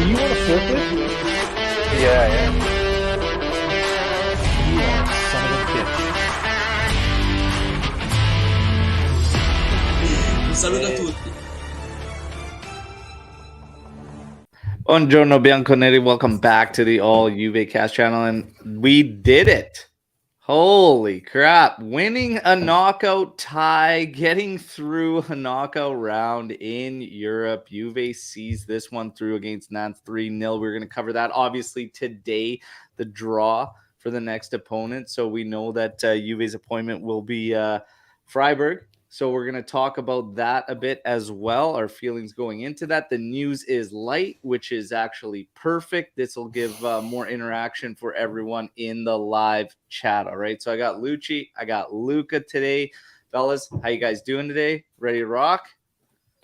you on a forklift? Yeah, yeah. You are a son of a bitch. Un saluto a tutti. Buongiorno Bianconeri, welcome back to the All Juve Cast channel, and we did it. Holy crap, winning a knockout tie, getting through a knockout round in Europe. Juve sees this one through against Nantes 3-0. We're going to cover that. Obviously today, the draw for the next opponent. So we know that Juve's appointment will be Freiburg. So we're going to talk about that a bit as well, our feelings going into that. The news is light, which is actually perfect. This will give more interaction for everyone in the live chat, all right? So I got Lucci, I got Luca today. Fellas, how you guys doing today? Ready to rock?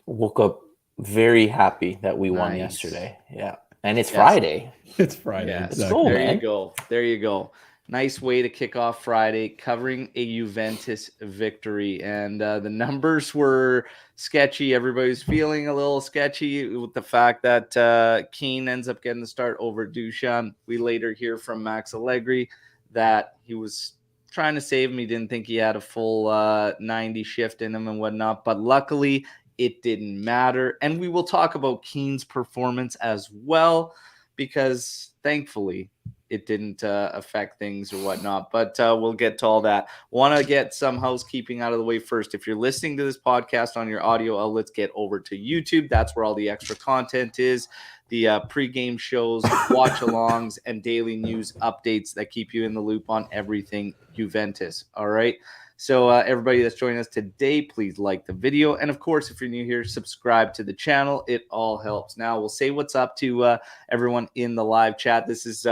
Woke up very happy that we won Nice. yesterday. Yeah. And it's Friday. It's Friday. Yes. Exactly. Cool, There man. you go. There you go. Nice way to kick off Friday, covering a Juventus victory. And the numbers were sketchy. Everybody's feeling a little sketchy with the fact that Keane ends up getting the start over Duchamp. We later hear from Max Allegri that he was trying to save him. He didn't think he had a full 90 shift in him and whatnot. But luckily, it didn't matter. And we will talk about Keane's performance as well, because thankfully it didn't affect things or whatnot, but we'll get to all that. Want to get some housekeeping out of the way first. If you're listening to this podcast on your audio outlets, get over to YouTube. That's where all the extra content is. The pregame shows, watch-alongs, and daily news updates that keep you in the loop on everything Juventus. All right? So everybody that's joining us today, please like the video. And, of course, if you're new here, subscribe to the channel. It all helps. Now, we'll say what's up to everyone in the live chat. This is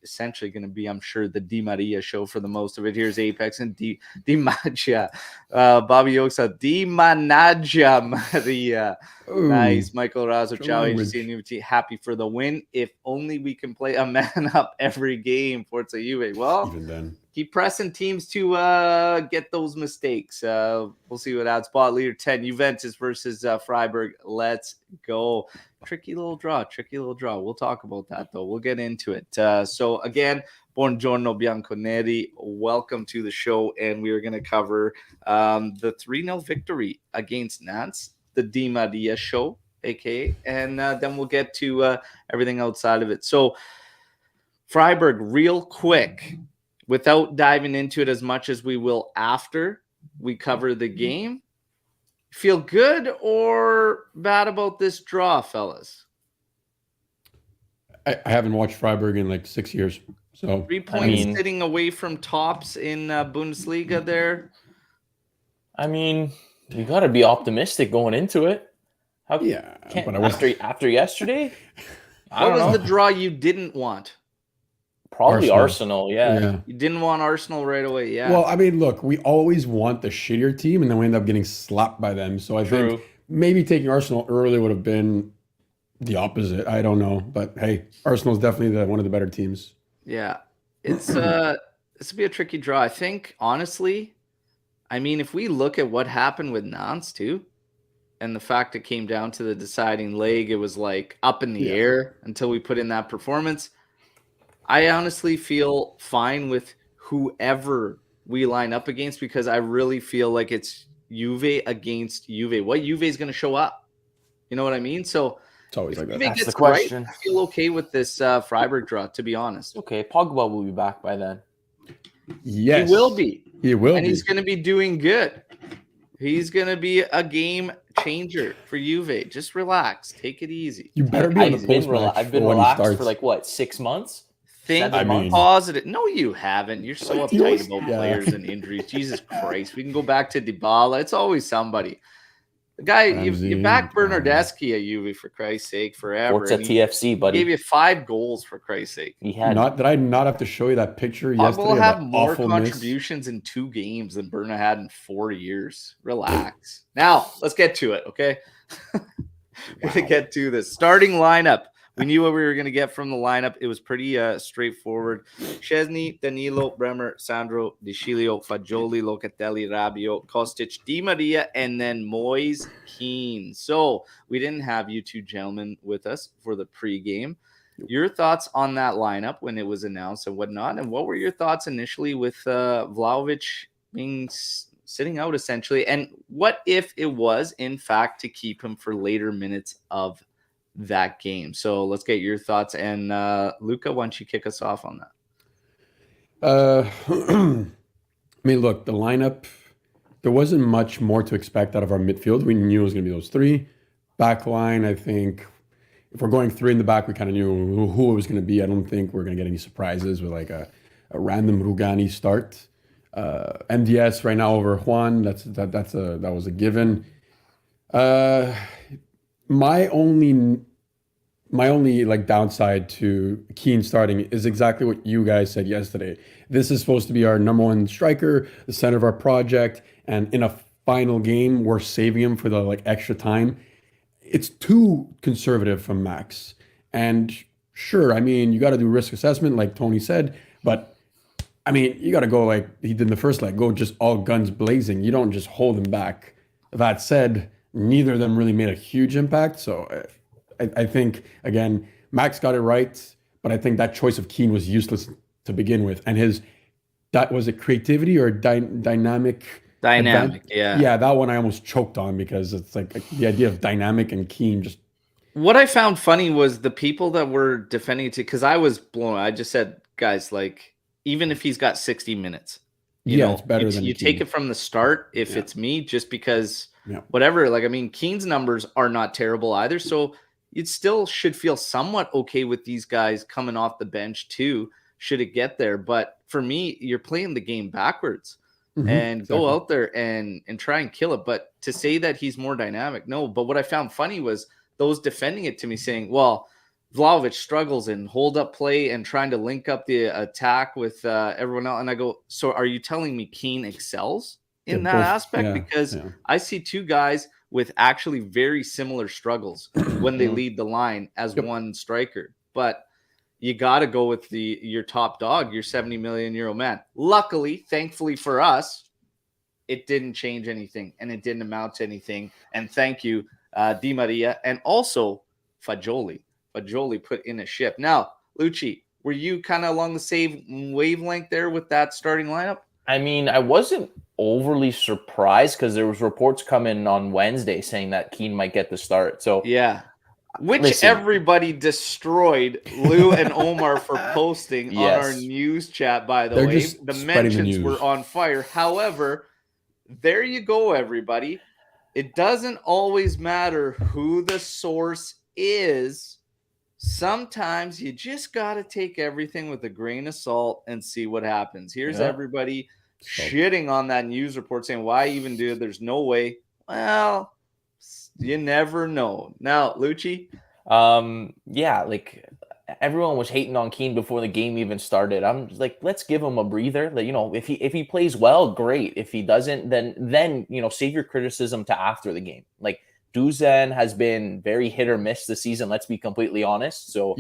essentially going to be, I'm sure, the Di Maria show for the most of it. Here's Apex and Di Magia. Bobby Yoxa, Di Managia Maria. Ooh. Nice. Michael Razzo, Good ciao, language. happy for the win. If only we can play a man up every game, Forza Juve. Well, Even then. keep pressing teams to get those mistakes. We'll see what adds. Spot leader 10, Juventus versus Freiburg. Let's go. Tricky little draw. We'll talk about that, though. We'll get into it. So, again, buongiorno Bianconeri. Welcome to the show, and we are going to cover the 3-0 victory against Nantes, the Di Maria show, a.k.a., and then we'll get to everything outside of it. So, Freiburg, real quick, without diving into it as much as we will after we cover the game, feel good or bad about this draw, fellas? I haven't watched Freiburg in like 6 years. So 3 points sitting away from tops in Bundesliga there. I mean, you got to be optimistic going into it. How, yeah, but I was after yesterday? What was the draw you didn't want? Probably Arsenal, yeah. You didn't want Arsenal right away, yeah. Well, I mean, look, we always want the shittier team, and then we end up getting slapped by them. So I think maybe taking Arsenal early would have been the opposite. I don't know, but hey, Arsenal's definitely one of the better teams. Yeah, it's this will be a tricky draw. I think, honestly, I mean, if we look at what happened with Nantes too, and the fact it came down to the deciding leg, it was like up in the air until we put in that performance. I honestly feel fine with whoever we line up against, because I really feel like it's Juve against Juve. What Juve is going to show up? You know what I mean? So it's always like that. That's the question. Right, I feel okay with this Freiburg draw, to be honest. Okay, Pogba will be back by then. Yes. He will be. He will and be. he's going to be doing good. He's going to be a game changer for Juve. Just relax. Take it easy. You better be on the post-match I've been when he relaxed starts. for like, what, 6 months? Think positive. No, you haven't. You're so uptight about players and injuries. Jesus Christ. We can go back to Dybala. It's always somebody. The guy, you back Bernardeschi at Juve, for Christ's sake, forever. Forza TFC, buddy. He gave you 5 goals, for Christ's sake. He had. Did I not have to show you that picture yesterday? Will have more contributions in 2 games than Berna had in 4 years. Relax. Now, let's get to it, okay? We're going to get to this. Starting lineup. we knew what we were going to get from the lineup. It was pretty straightforward. Szczesny, Danilo, Bremer, Sandro, Di Chilio, Fagioli, Locatelli, Rabiot, Kostic, Di Maria, and then Moise Keane. So we didn't have you two gentlemen with us for the pregame. Your thoughts on that lineup when it was announced and whatnot, and what were your thoughts initially with Vlahovic being sitting out essentially, and what if it was in fact to keep him for later minutes of that game? So let's get your thoughts, and Luca, why don't you kick us off on that? I mean, look, the lineup, there wasn't much more to expect out of our midfield. We knew it was going to be those three. Back line, I think, if we're going three in the back, we kind of knew who it was going to be. I don't think we're going to get any surprises with like a random Rugani start. MDS right now over Juan, that was a given. My only like downside to Keane starting is exactly what you guys said yesterday. This is supposed to be our number one striker, the center of our project, and in a final game, we're saving him for the like extra time. It's too conservative from Max. And sure, I mean, you got to do risk assessment, like Tony said, but I mean, you got to go like he did in the first leg, go just all guns blazing. You don't just hold him back. That said, neither of them really made a huge impact. So I think, again, Max got it right, but I think that choice of Keane was useless to begin with. And was it creativity or dynamic? Dynamic, yeah. Yeah, that one I almost choked on because it's like the idea of dynamic and Keane just. What I found funny was the people that were defending it, because I was blown. I just said, guys, like, even if he's got 60 minutes, you know, it's better than you take it from the start if it's me, just because whatever. Like, I mean, Keane's numbers are not terrible either. So you still should feel somewhat okay with these guys coming off the bench too, should it get there. But for me, you're playing the game backwards. And go out there and try and kill it. But to say that he's more dynamic, no. But what I found funny was those defending it to me saying, well, Vlahovic struggles in hold-up play and trying to link up the attack with everyone else. And I go, so are you telling me Keane excels in that aspect? Because I see two guys with actually very similar struggles when they lead the line as one striker. But you got to go with your top dog, your 70 million euro man. Luckily, thankfully for us, it didn't change anything and it didn't amount to anything. And thank you, Di Maria, and also Fagioli. Fagioli put in a shift. Now, Lucci, were you kind of along the same wavelength there with that starting lineup? I mean, I wasn't overly surprised because there was reports coming on Wednesday saying that Keane might get the start. So yeah. Which everybody destroyed Lou and Omer for posting on our news chat, by the way. The mentions were on fire. However, there you go, everybody. It doesn't always matter who the source is. Sometimes you just got to take everything with a grain of salt and see what happens. Here's everybody shitting on that news report saying, why even do it? There's no way. Well, you never know. Now, Lucci? Like everyone was hating on Keane before the game even started. I'm like, let's give him a breather. Like, you know, if he plays well, great. If he doesn't, then you know, save your criticism to after the game. Like Dusan has been very hit or miss this season, let's be completely honest. So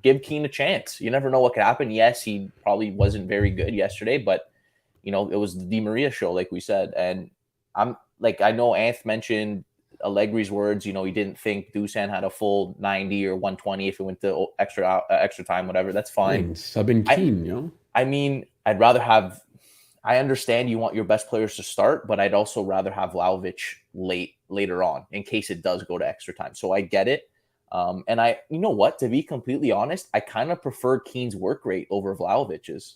give Keane a chance. You never know what could happen. Yes, he probably wasn't very good yesterday, but you know, it was the Di Maria show, like we said. And I'm like, I know Anth mentioned Allegri's words, you know, he didn't think Dusan had a full 90 or 120 if it went to extra time, whatever. That's fine. Subbing Keane, you know? I mean, I understand you want your best players to start, but I'd also rather have Vlahovic later on in case it does go to extra time. So I get it. And you know what, to be completely honest, I kind of prefer Keane's work rate over Vlahovic's.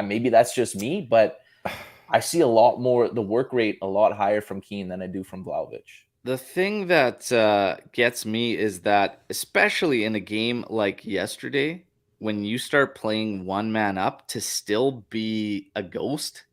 Maybe that's just me, but I see a lot more, the work rate a lot higher from Keane than I do from Vlahovic. The thing that gets me is that, especially in a game like yesterday, when you start playing one man up, to still be a ghost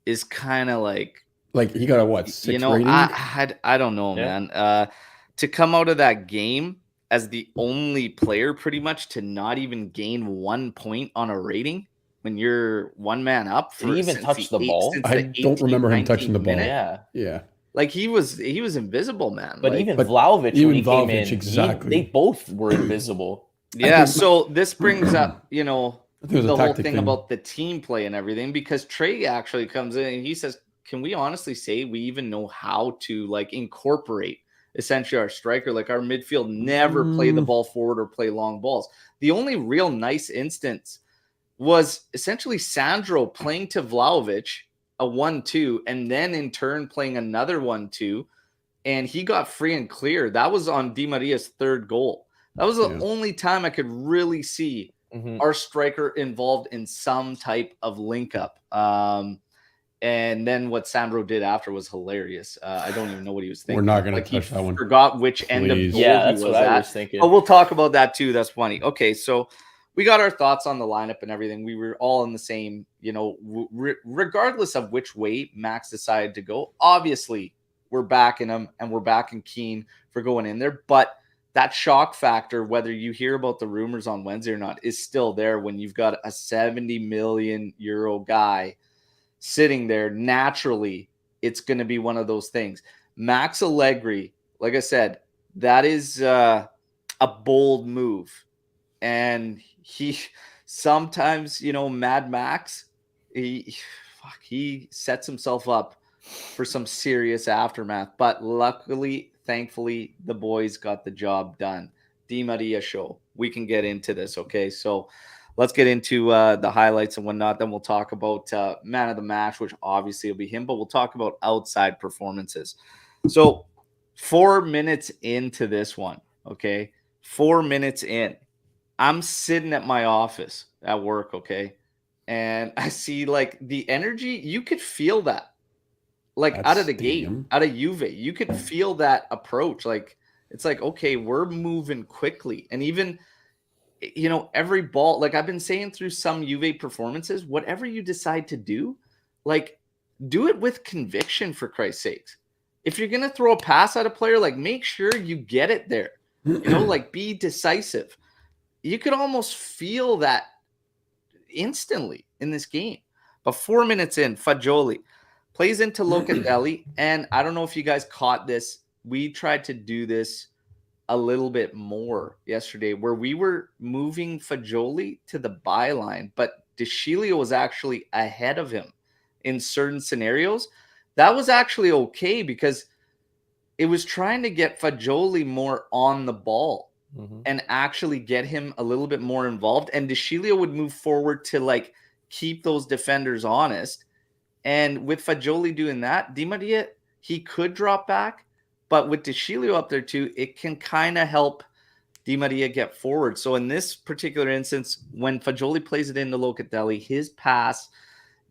is kind of like he got a what, 6 rating? I don't know, man. To come out of that game as the only player pretty much to not even gain 1 point on a rating when you're one man up. Did he even touch the ball? I don't remember him touching the ball. Yeah. Like he was invisible, man. But like, even Vlahovic, even when he came Vlahovic, in, exactly. they both were invisible. yeah. think- So this brings up, I think it was the a whole tactic thing thing. about the team play and everything, because Trey actually comes in and he says, can we honestly say we even know how to like incorporate essentially our striker? Like our midfield never play the ball forward or play long balls. The only real nice instance was essentially Sandro playing to Vlahovic a 1-2, and then in turn playing another 1-2, and he got free and clear. That was on Di Maria's third goal. That was the only time I could really see our striker involved in some type of link up. And then what Sandro did after was hilarious. I don't even know what he was thinking. We're not going like to touch that one. Forgot which end of goal Yeah, he that's was what I at. was thinking. But we'll talk about that too. That's funny. Okay, so we got our thoughts on the lineup and everything. We were all in the same, regardless of which way Max decided to go. Obviously, we're backing him and we're backing Keane for going in there. But that shock factor, whether you hear about the rumors on Wednesday or not, is still there when you've got a 70 million euro guy sitting there. Naturally, it's going to be one of those things. Max Allegri, like I said, that is a bold move. And he sometimes, Mad Max, he sets himself up for some serious aftermath. But luckily, thankfully, the boys got the job done. Di Maria show. We can get into this, okay? So let's get into the highlights and whatnot. Then we'll talk about man of the match, which obviously will be him. But we'll talk about outside performances. So 4 minutes into this one, okay? 4 minutes in. I'm sitting at my office at work, okay? And I see like the energy, you could feel that. Like out of the gate, out of Juve, you could feel that approach. Like it's like, okay, we're moving quickly. And even, every ball, like I've been saying through some Juve performances, whatever you decide to do, like do it with conviction, for Christ's sakes. If you're going to throw a pass at a player, like make sure you get it there, like be decisive. You could almost feel that instantly in this game. But 4 minutes in, Fagioli plays into Locatelli. And I don't know if you guys caught this. We tried to do this a little bit more yesterday where we were moving Fagioli to the byline, but De Sciglio was actually ahead of him in certain scenarios. That was actually okay because it was trying to get Fagioli more on the ball. And actually get him a little bit more involved. And De Sciglio would move forward to like keep those defenders honest. And with Fagioli doing that, Di Maria, he could drop back. But with De Sciglio up there too, it can kind of help Di Maria get forward. So in this particular instance, when Fagioli plays it into Locatelli, his pass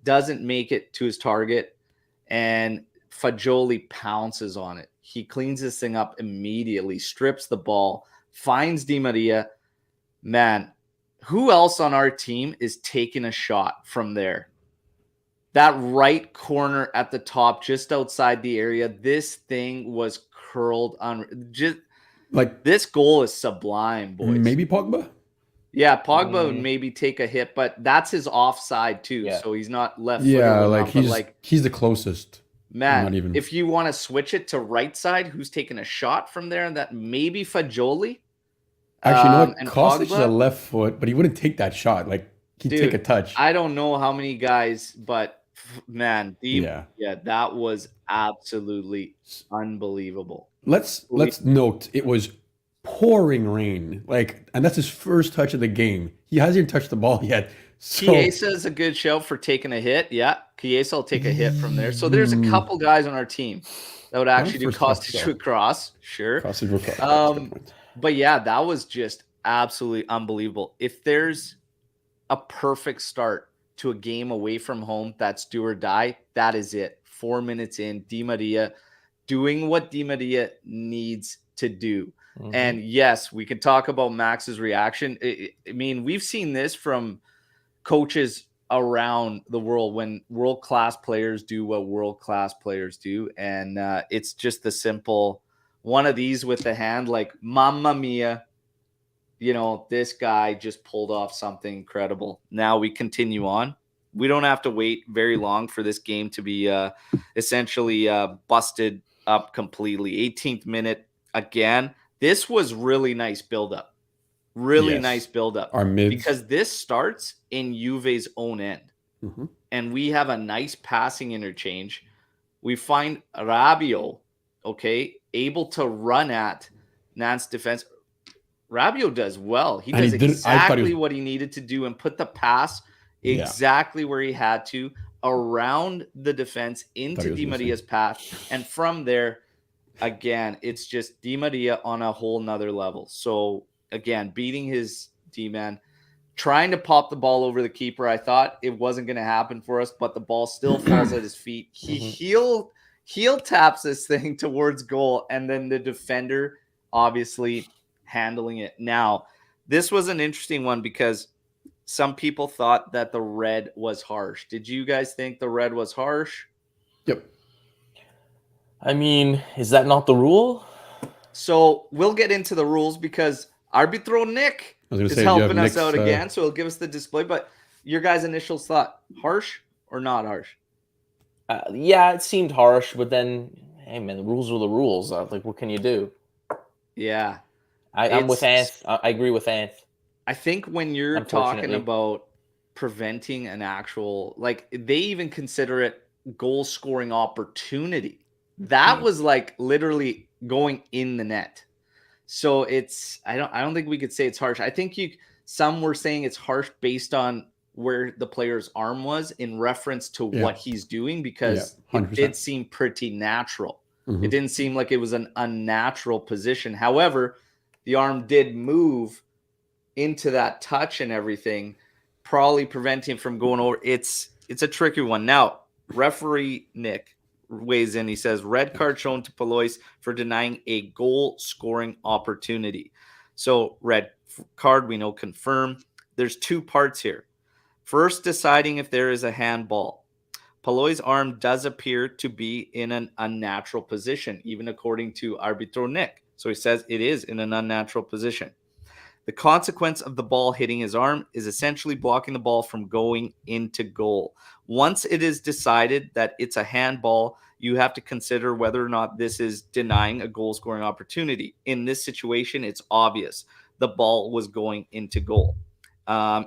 doesn't make it to his target. And Fagioli pounces on it. He cleans this thing up immediately, strips the ball, finds Di Maria. Man, who else on our team is taking a shot from there? That right corner at the top, just outside the area, this thing was curled on. Just like this goal is sublime, boys. Maybe Pogba? Yeah, Pogba would maybe take a hit, but that's his offside too, so he's not left. Yeah, he's the closest. Man, if you want to switch it to right side, who's taking a shot from there? That maybe Fagioli. Actually, Kostic is a left foot, but he wouldn't take that shot. Like he'd take a touch. I don't know how many guys, but man, that was absolutely unbelievable. Let's note it was pouring rain. And that's his first touch of the game. He hasn't even touched the ball yet. So, Chiesa is a good shout for taking a hit. Yeah, Chiesa will take a hit from there. So there's a couple guys on our team that would actually do Kostic to cross. Sure. But yeah, that was just absolutely unbelievable. If there's a perfect start to a game away from home that's do or die, that is it. 4 minutes in, Di Maria doing what Di Maria needs to do. And yes, we can talk about Max's reaction. I mean, we've seen this from coaches around the world when world-class players do what world-class players do. And it's just the simple one of these with the hand, like, mamma mia, this guy just pulled off something incredible. Now we continue on. We don't have to wait very long for this game to be essentially busted up completely. 18th minute again. This was really nice buildup. Really Yes. nice buildup. Our mids. Because this starts in Juve's own end. Mm-hmm. And we have a nice passing interchange. We find Rabiot, okay, able to run at Nantes defense. Rabiot does well. He does exactly what he needed to do and put the pass exactly where he had to, around the defense into Di Maria's path. And from there, again, it's just Di Maria on a whole nother level. So, again, beating his D-man, trying to pop the ball over the keeper. I thought it wasn't going to happen for us, but the ball still falls at his feet. He heel taps this thing towards goal, and then the defender obviously handling it. Now, this was an interesting one because some people thought that the red was harsh. Did you guys think the red was harsh? Yep. I mean, is that not the rule? So we'll get into the rules because Arbitro Nick is helping us out again, so he'll give us the display. But your guys' initial thought, harsh or not harsh? Yeah, it seemed harsh, but then, hey, man, the rules are the rules. Like, what can you do? Yeah. I'm with Anth. I agree with Anth. I think when you're talking about preventing an actual, like, they even consider it goal-scoring opportunity. That was, like, literally going in the net. So it's I don't think we could say it's harsh. I think some were saying it's harsh based on where the player's arm was in reference to what he's doing, because it did seem pretty natural. Mm-hmm. It didn't seem like it was an unnatural position. However, the arm did move into that touch and everything, probably preventing him from going over. It's a tricky one. Now, referee Nick weighs in. He says, red card shown to Palois for denying a goal-scoring opportunity. So, red card, we know, confirm. There's two parts here. First, deciding if there is a handball. Palois' arm does appear to be in an unnatural position, even according to Arbitro Nick. So he says it is in an unnatural position. The consequence of the ball hitting his arm is essentially blocking the ball from going into goal. Once it is decided that it's a handball, you have to consider whether or not this is denying a goal-scoring opportunity. In this situation, it's obvious the ball was going into goal,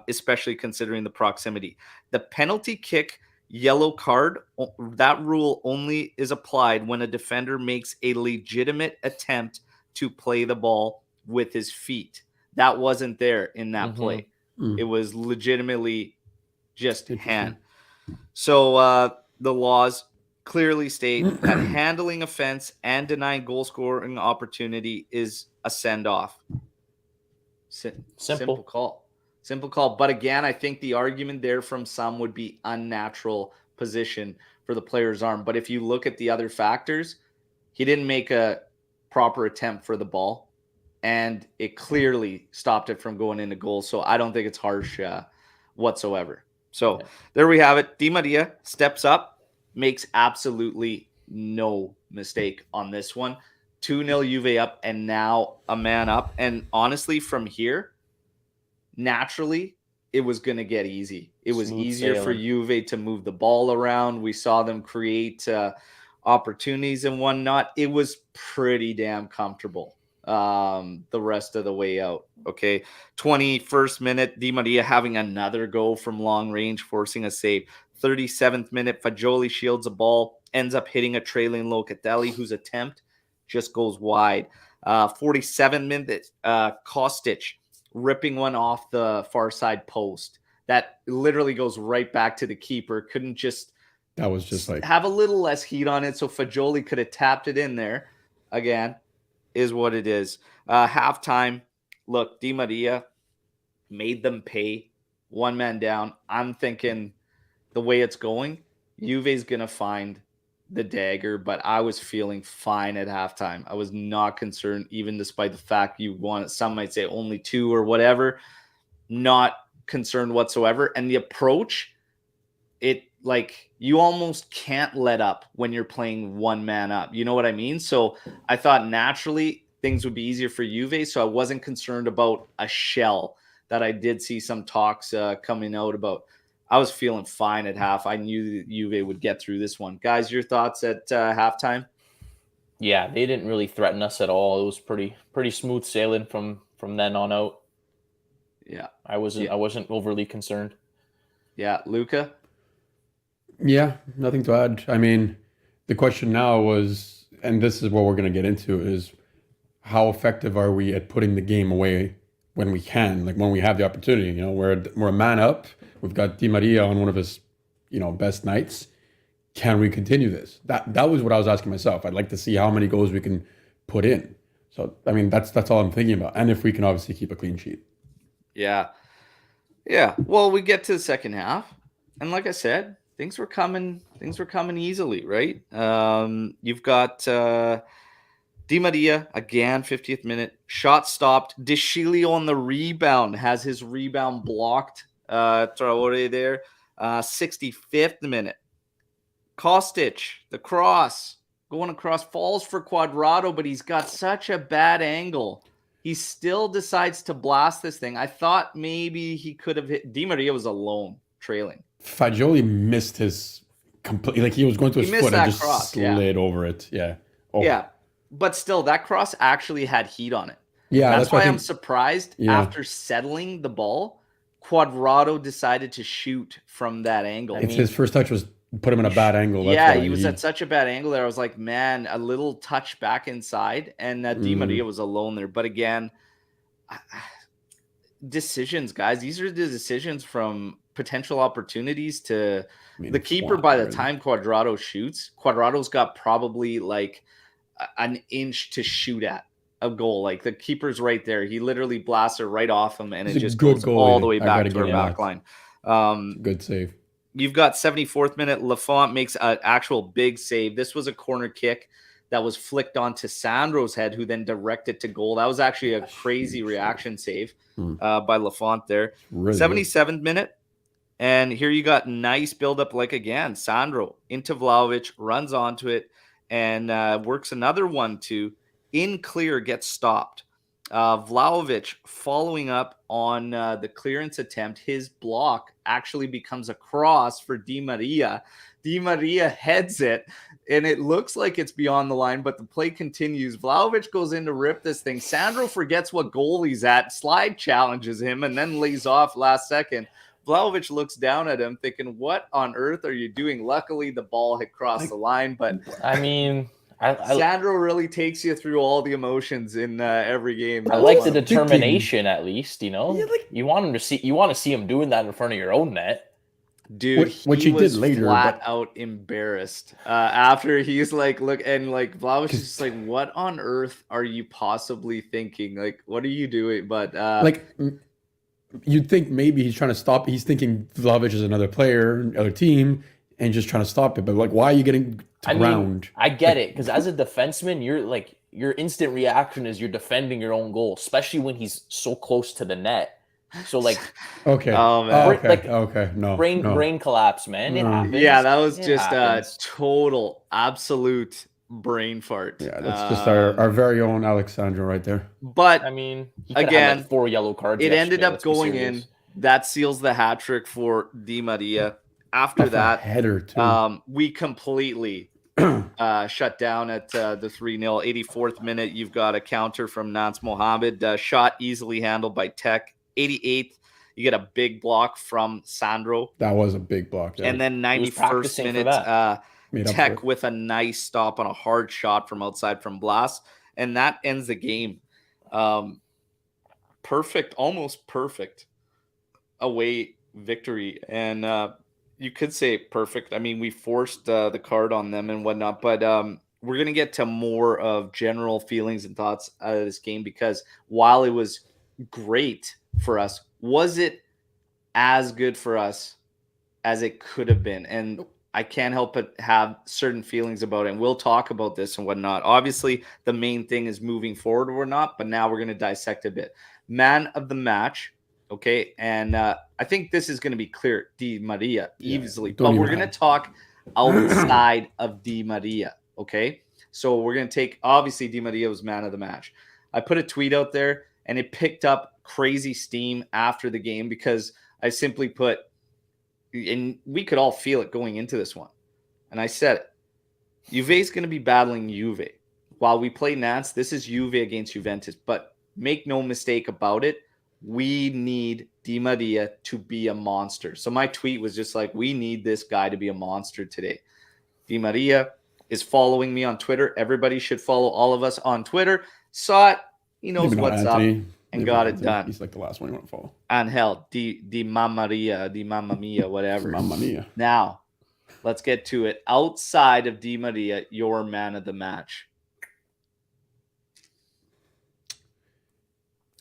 especially considering the proximity. The penalty kick yellow card, that rule only is applied when a defender makes a legitimate attempt to play the ball with his feet. That wasn't there in that play. It was legitimately just hand. So the laws clearly state that handling offense and denying goal scoring opportunity is a send-off. Simple call. Simple call. But again, I think the argument there from some would be unnatural position for the player's arm. But if you look at the other factors, he didn't make a proper attempt for the ball, and it clearly stopped it from going into goal. So I don't think it's harsh whatsoever. So there we have it. Di Maria steps up, makes absolutely no mistake on this one. 2-0 Juve up, and now a man up. And honestly, from here, naturally, it was going to get easy. It was easier for Juve to move the ball around. We saw them create opportunities and whatnot. It was pretty damn comfortable the rest of the way out. Okay, 21st minute, Di Maria having another go from long range, forcing a save. 37th minute, Fagioli shields a ball, ends up hitting a trailing Locatelli, whose attempt just goes wide. 47th minute, Kostic ripping one off the far side post. That literally goes right back to the keeper. Couldn't just... That was just like... have a little less heat on it, so Fagioli could have tapped it in there. Again, is what it is. Halftime, look, Di Maria made them pay. One man down. I'm thinking the way it's going, Juve's going to find the dagger, but I was feeling fine at halftime. I was not concerned, even despite the fact some might say only 2 or whatever. Not concerned whatsoever. And the approach, you almost can't let up when you're playing one man up. You know what I mean? So I thought naturally things would be easier for Juve, so I wasn't concerned about a shell that I did see some talks coming out about. I was feeling fine at half. I knew that Juve would get through this one. Guys, your thoughts at halftime? Yeah, they didn't really threaten us at all. It was pretty smooth sailing from then on out. Yeah. I wasn't overly concerned. Yeah. Luca? Yeah, nothing to add. I mean, the question now was, and this is what we're going to get into, is how effective are we at putting the game away when we can, like when we have the opportunity? You know, we're a man up. We've got Di Maria on one of his, best nights. Can we continue this? That was what I was asking myself. I'd like to see how many goals we can put in. So I mean, that's all I'm thinking about, and if we can obviously keep a clean sheet. Yeah. Yeah. Well, we get to the second half, and like I said, things were coming easily, right? You've got Di Maria again, 50th minute, shot stopped. Deschilio on the rebound, has his rebound blocked. Traore there. 65th minute, Kostic, the cross, going across, falls for Cuadrado, but he's got such a bad angle. He still decides to blast this thing. I thought maybe he could have hit. Di Maria was alone, trailing. Fagioli missed his completely, like he was going to his foot and just cross, slid over it. Yeah. Oh. Yeah, but still, that cross actually had heat on it. Yeah, that's why I'm surprised. Yeah. After settling the ball, Cuadrado decided to shoot from that angle. His first touch was put him in a bad angle. Yeah, he was at such a bad angle there. I was like, man, a little touch back inside, and Di Maria was alone there. But again, decisions, guys. These are the decisions from potential opportunities to the keeper. By the time Cuadrado shoots, Cuadrado's got probably like an inch to shoot at a goal. Like the keeper's right there. He literally blasts it right off him, and it just goes all the way back to our back line. Good save. You've got 74th minute. Lafont makes an actual big save. This was a corner kick that was flicked onto Sandro's head, who then directed to goal. That was actually a crazy reaction save by Lafont there. Really 77th minute. And here you got nice buildup, like again, Sandro into Vlahovic, runs onto it, and works another 1-2. In clear, gets stopped. Vlahovic following up on the clearance attempt, his block actually becomes a cross for Di Maria. Di Maria heads it, and it looks like it's beyond the line, but the play continues. Vlahovic goes in to rip this thing. Sandro forgets what goal he's at, slide challenges him, and then lays off last second. Vlahovic looks down at him thinking, what on earth are you doing? Luckily, the ball had crossed the line, but I mean... Sandro really takes you through all the emotions in every game. I like the determination, at least. Yeah, you want to see him doing that in front of your own net, dude. Which he was did later, flat out embarrassed after he's like, look, and like Vlahovic is just like, what on earth are you possibly thinking? Like, what are you doing? But you'd think maybe he's trying to stop. He's thinking Vlahovic is another player, another team, and just trying to stop it. But like, why are you getting ground? I get it, because as a defenseman, your instant reaction is you're defending your own goal, especially when he's so close to the net. So like, okay, no, brain collapse, man. It happens. Yeah, that was just a total, absolute brain fart. Yeah, that's just our very own Alexandro right there. But I mean, again, like 4 yellow cards. It ended up going in. That seals the hat trick for Di Maria. After that, header too. We completely shut down at the 3-0. 84th minute, you've got a counter from Nantes Mohamed. Shot easily handled by Tech. 88th, you get a big block from Sandro. That was a big block. Yeah. And then 91st minute, Tech with a nice stop on a hard shot from outside from Blas. And that ends the game. Perfect, almost perfect away victory. And you could say perfect. I mean, we forced the card on them and whatnot, but we're going to get to more of general feelings and thoughts out of this game, because while it was great for us, was it as good for us as it could have been? And I can't help but have certain feelings about it. And we'll talk about this and whatnot. Obviously, the main thing is moving forward or not, but now we're going to dissect a bit. Man of the match. Okay, and I think this is going to be clear. Di Maria, easily. But we're going to talk outside of Di Maria, okay? So we're going to take, obviously, Di Maria was man of the match. I put a tweet out there, and it picked up crazy steam after the game, because I simply put, and we could all feel it going into this one, and I said it, Juve's going to be battling Juve. while we play Nantes, this is Juve against Juventus. But make no mistake about it, we need Di Maria to be a monster. So my tweet was just like, we need this guy to be a monster today. Di Maria is following me on Twitter. Everybody should follow all of us on Twitter. Saw it. He knows what's up and got it done. He's like the last one you want to follow. Angel, Di Mamma Mia, whatever. Mamma Mia. Now, let's get to it. Outside of Di Maria, your man of the match.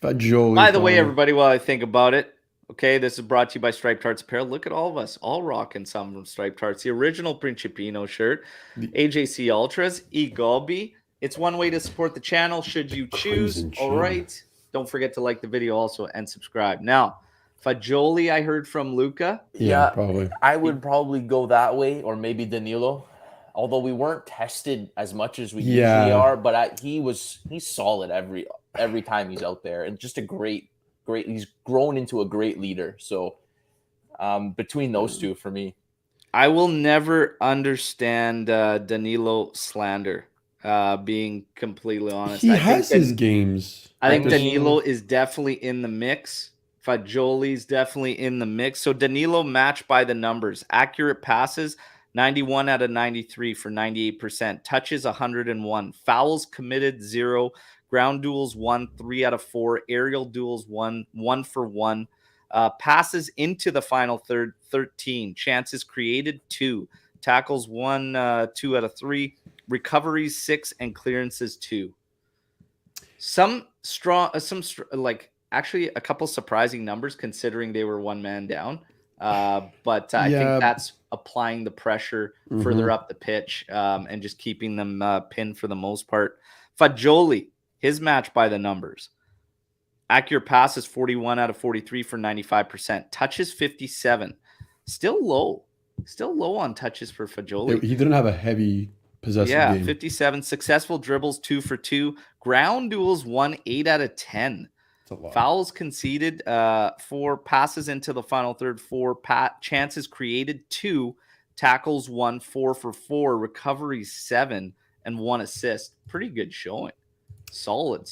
Fagioli, By the way, everybody, while I think about it, okay, this is brought to you by Striped Hearts Apparel. Look at all of us, all rocking some from Striped Hearts. The original Principino shirt, AJC Ultras, Egobi. It's one way to support the channel should you choose. All right. Don't forget to like the video also and subscribe. Now, Fagioli, I heard from Luca. Yeah, probably. I would probably go that way, or maybe Danilo. Although we weren't tested as much as we usually are, but he's solid every time he's out there, and just a great. He's grown into a great leader. So between those two, for me, I will never understand Danilo slander. Being completely honest, he has his games. I think Danilo is definitely in the mix. Fagioli's definitely in the mix. So Danilo matched by the numbers. Accurate passes, 91 out of 93 for 98%. Touches, 101. Fouls committed, 0. Ground duels, 1, 3 out of 4. Aerial duels, 1 for 1. Passes into the final third, 13. Chances created, 2. Tackles, 1, 2 out of 3. Recoveries, 6, and clearances, 2. Actually a couple surprising numbers considering they were one man down. But I think that's applying the pressure further up the pitch and just keeping them pinned for the most part. Fagioli, his match by the numbers. Accurate passes, 41 out of 43 for 95%. Touches, 57. Still low on touches for Fagioli. He didn't have a heavy possessive game. 57. Successful dribbles, 2 for 2. Ground duels, 1, 8 out of 10. Fouls conceded, 4. Passes into the final third, 4. Chances created, 2. Tackles, 1, 4 for 4. Recoveries, 7, and 1 assist. Pretty good showing. Solid.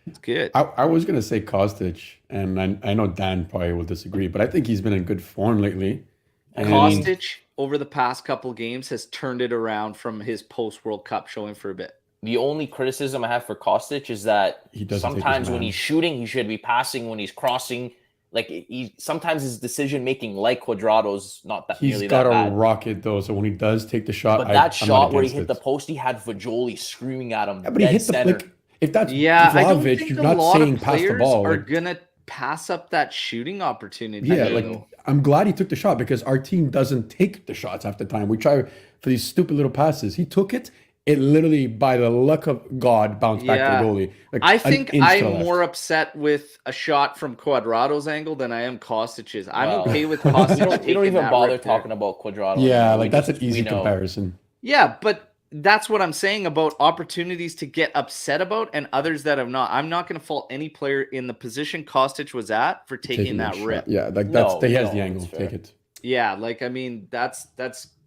It's good. I was going to say Kostic, and I know Dan probably will disagree, but I think he's been in good form lately. And Kostic, over the past couple games, has turned it around from his post-World Cup showing for a bit. The only criticism I have for Kostic is that sometimes when he's shooting, he should be passing. When he's crossing, sometimes his decision making, like Cuadrado's, not that nearly that bad. He's got a rocket though, so when he does take the shot, but that shot where he hit the post, he had Fagioli screaming at him. Yeah, but he hit center. If that's Vlahovic, you're not saying pass the ball. Are gonna pass up that shooting opportunity. Yeah, I'm glad he took the shot because our team doesn't take the shots half the time. We try for these stupid little passes. He took it. It literally, by the luck of God, bounced back to the goalie. I think I'm more upset with a shot from Cuadrado's angle than I am Kostic's. I'm okay with Kostic. You don't even bother talking about Cuadrado. Yeah, that's an easy comparison. Yeah, but that's what I'm saying about opportunities to get upset about and others that have not. I'm not going to fault any player in the position Kostic was at for taking that rip. Yeah, he has the angle. Take it. Yeah, that's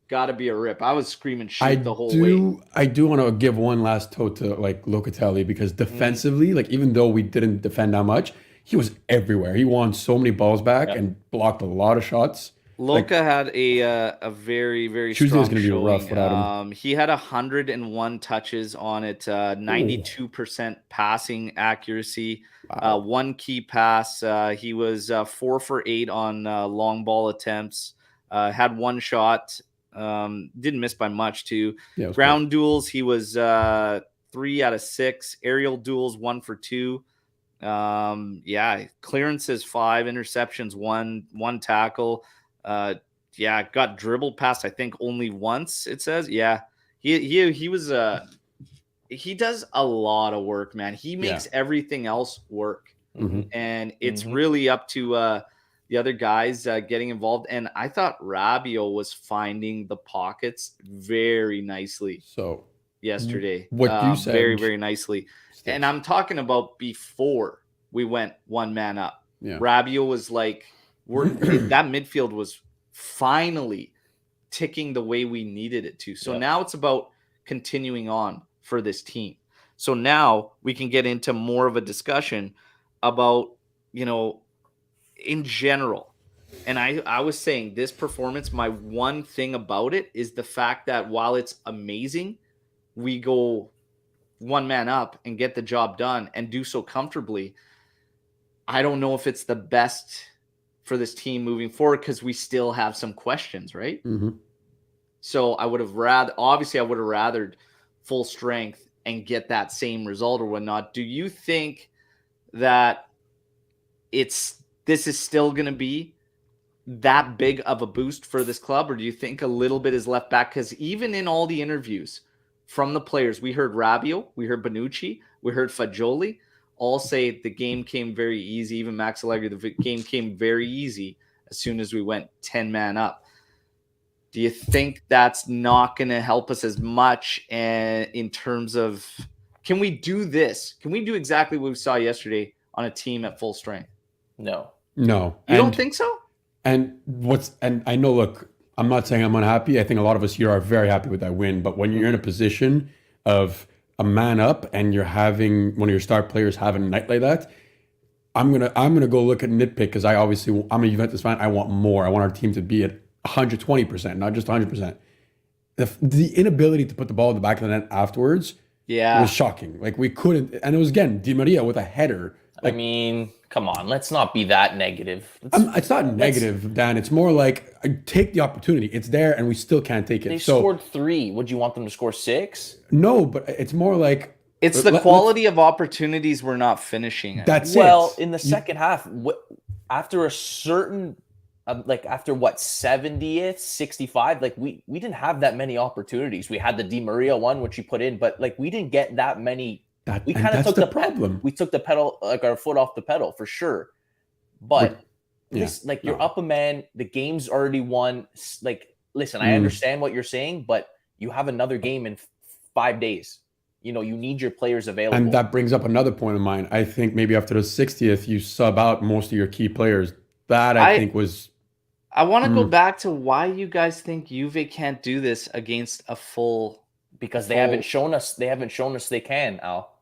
got to be a rip. I was screaming shit the whole way. I do want to give one last toe to Locatelli because defensively, even though we didn't defend that much, he was everywhere. He won so many balls back and blocked a lot of shots. Luca had a very, very Tuesday strong was going to be rough without him. He had 101 touches on it, 92% passing accuracy, 1 key pass. He was 4 for 8 on long ball attempts, had 1 shot, didn't miss by much too. Yeah, ground duels, he was 3 out of 6. Aerial duels, 1 for 2. Clearances 5, interceptions 1 tackle. Got dribbled past I think only once, it says. He was he does a lot of work, man. He makes everything else work. And it's really up to the other guys getting involved. And I thought Rabiot was finding the pockets very nicely yesterday. What you said very, very nicely. And I'm talking about before we went one man up. Rabiot was that midfield was finally ticking the way we needed it to. So now it's about continuing on. for this team. So now we can get into more of a discussion about, in general. And I was saying this performance, my one thing about it is the fact that while it's amazing, we go one man up and get the job done and do so comfortably. I don't know if it's the best for this team moving forward because we still have some questions, right? Mm-hmm. So I would have rathered full strength and get that same result or whatnot. Do you think that this is still going to be that big of a boost for this club, or do you think a little bit is left back? Because even in all the interviews from the players, we heard Rabiot, we heard Bonucci, we heard Fagioli, all say the game came very easy. Even Max Allegri, the game came very easy as soon as we went 10-man up. Do you think that's not going to help us as much in terms of, can we do this? Can we do exactly what we saw yesterday on a team at full strength? No. No. You don't think so? And I know, look, I'm not saying I'm unhappy. I think a lot of us here are very happy with that win. But when you're in a position of a man up and you're having one of your star players having a night like that, I'm gonna go look at nitpick because I'm a Juventus fan. I want more. I want our team to be at 120%, not just 100%. The inability to put the ball in the back of the net afterwards was shocking. Like we couldn't, and it was again Di Maria with a header. Like, I mean, come on, let's not be that negative. It's not negative, Dan. It's more like take the opportunity. It's there, and we still can't take it. They scored 3. Would you want them to score 6? No, but it's more like it's the quality of opportunities we're not finishing. That's well, in the second half, after a certain, after what 70th, 65, like we didn't have that many opportunities. We had the Di Maria one, which you put in, but like we didn't get that many. We kind of took the problem. We took the pedal, like our foot off the pedal for sure. But you're up a man. The game's already won. Like, listen, I understand what you're saying, but you have another game in 5 days. You need your players available. And that brings up another point of mine. I think maybe after the 60th, you sub out most of your key players. That I think was. I want to go back to why you guys think Juve can't do this against a full. Because they haven't shown us. They haven't shown us they can, Al.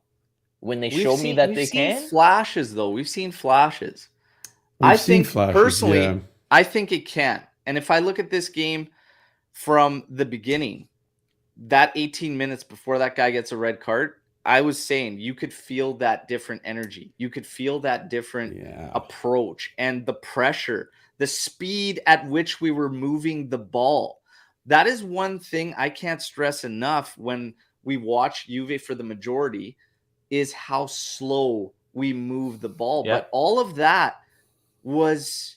When they show me that they can. We've seen flashes, though. We've seen flashes. I think personally, I think it can. And if I look at this game from the beginning, that 18 minutes before that guy gets a red card, I was saying you could feel that different energy. You could feel that different approach and the pressure, the speed at which we were moving the ball. That is one thing I can't stress enough when we watch Juve for the majority is how slow we move the ball. Yep. But all of that was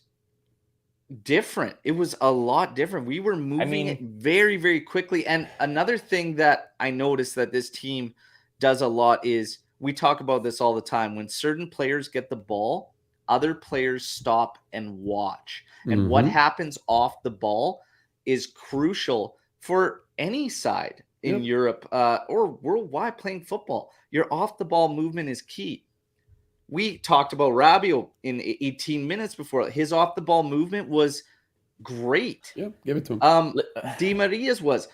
different. It was a lot different. We were moving it very, very quickly. And another thing that I noticed that this team does a lot is we talk about this all the time. When certain players get the ball, other players stop and watch. And what happens off the ball is crucial for any side in Europe or worldwide playing football. Your off-the-ball movement is key. We talked about Rabiot in 18 minutes before. His off-the-ball movement was great. Yeah, give it to him. Di Maria's was.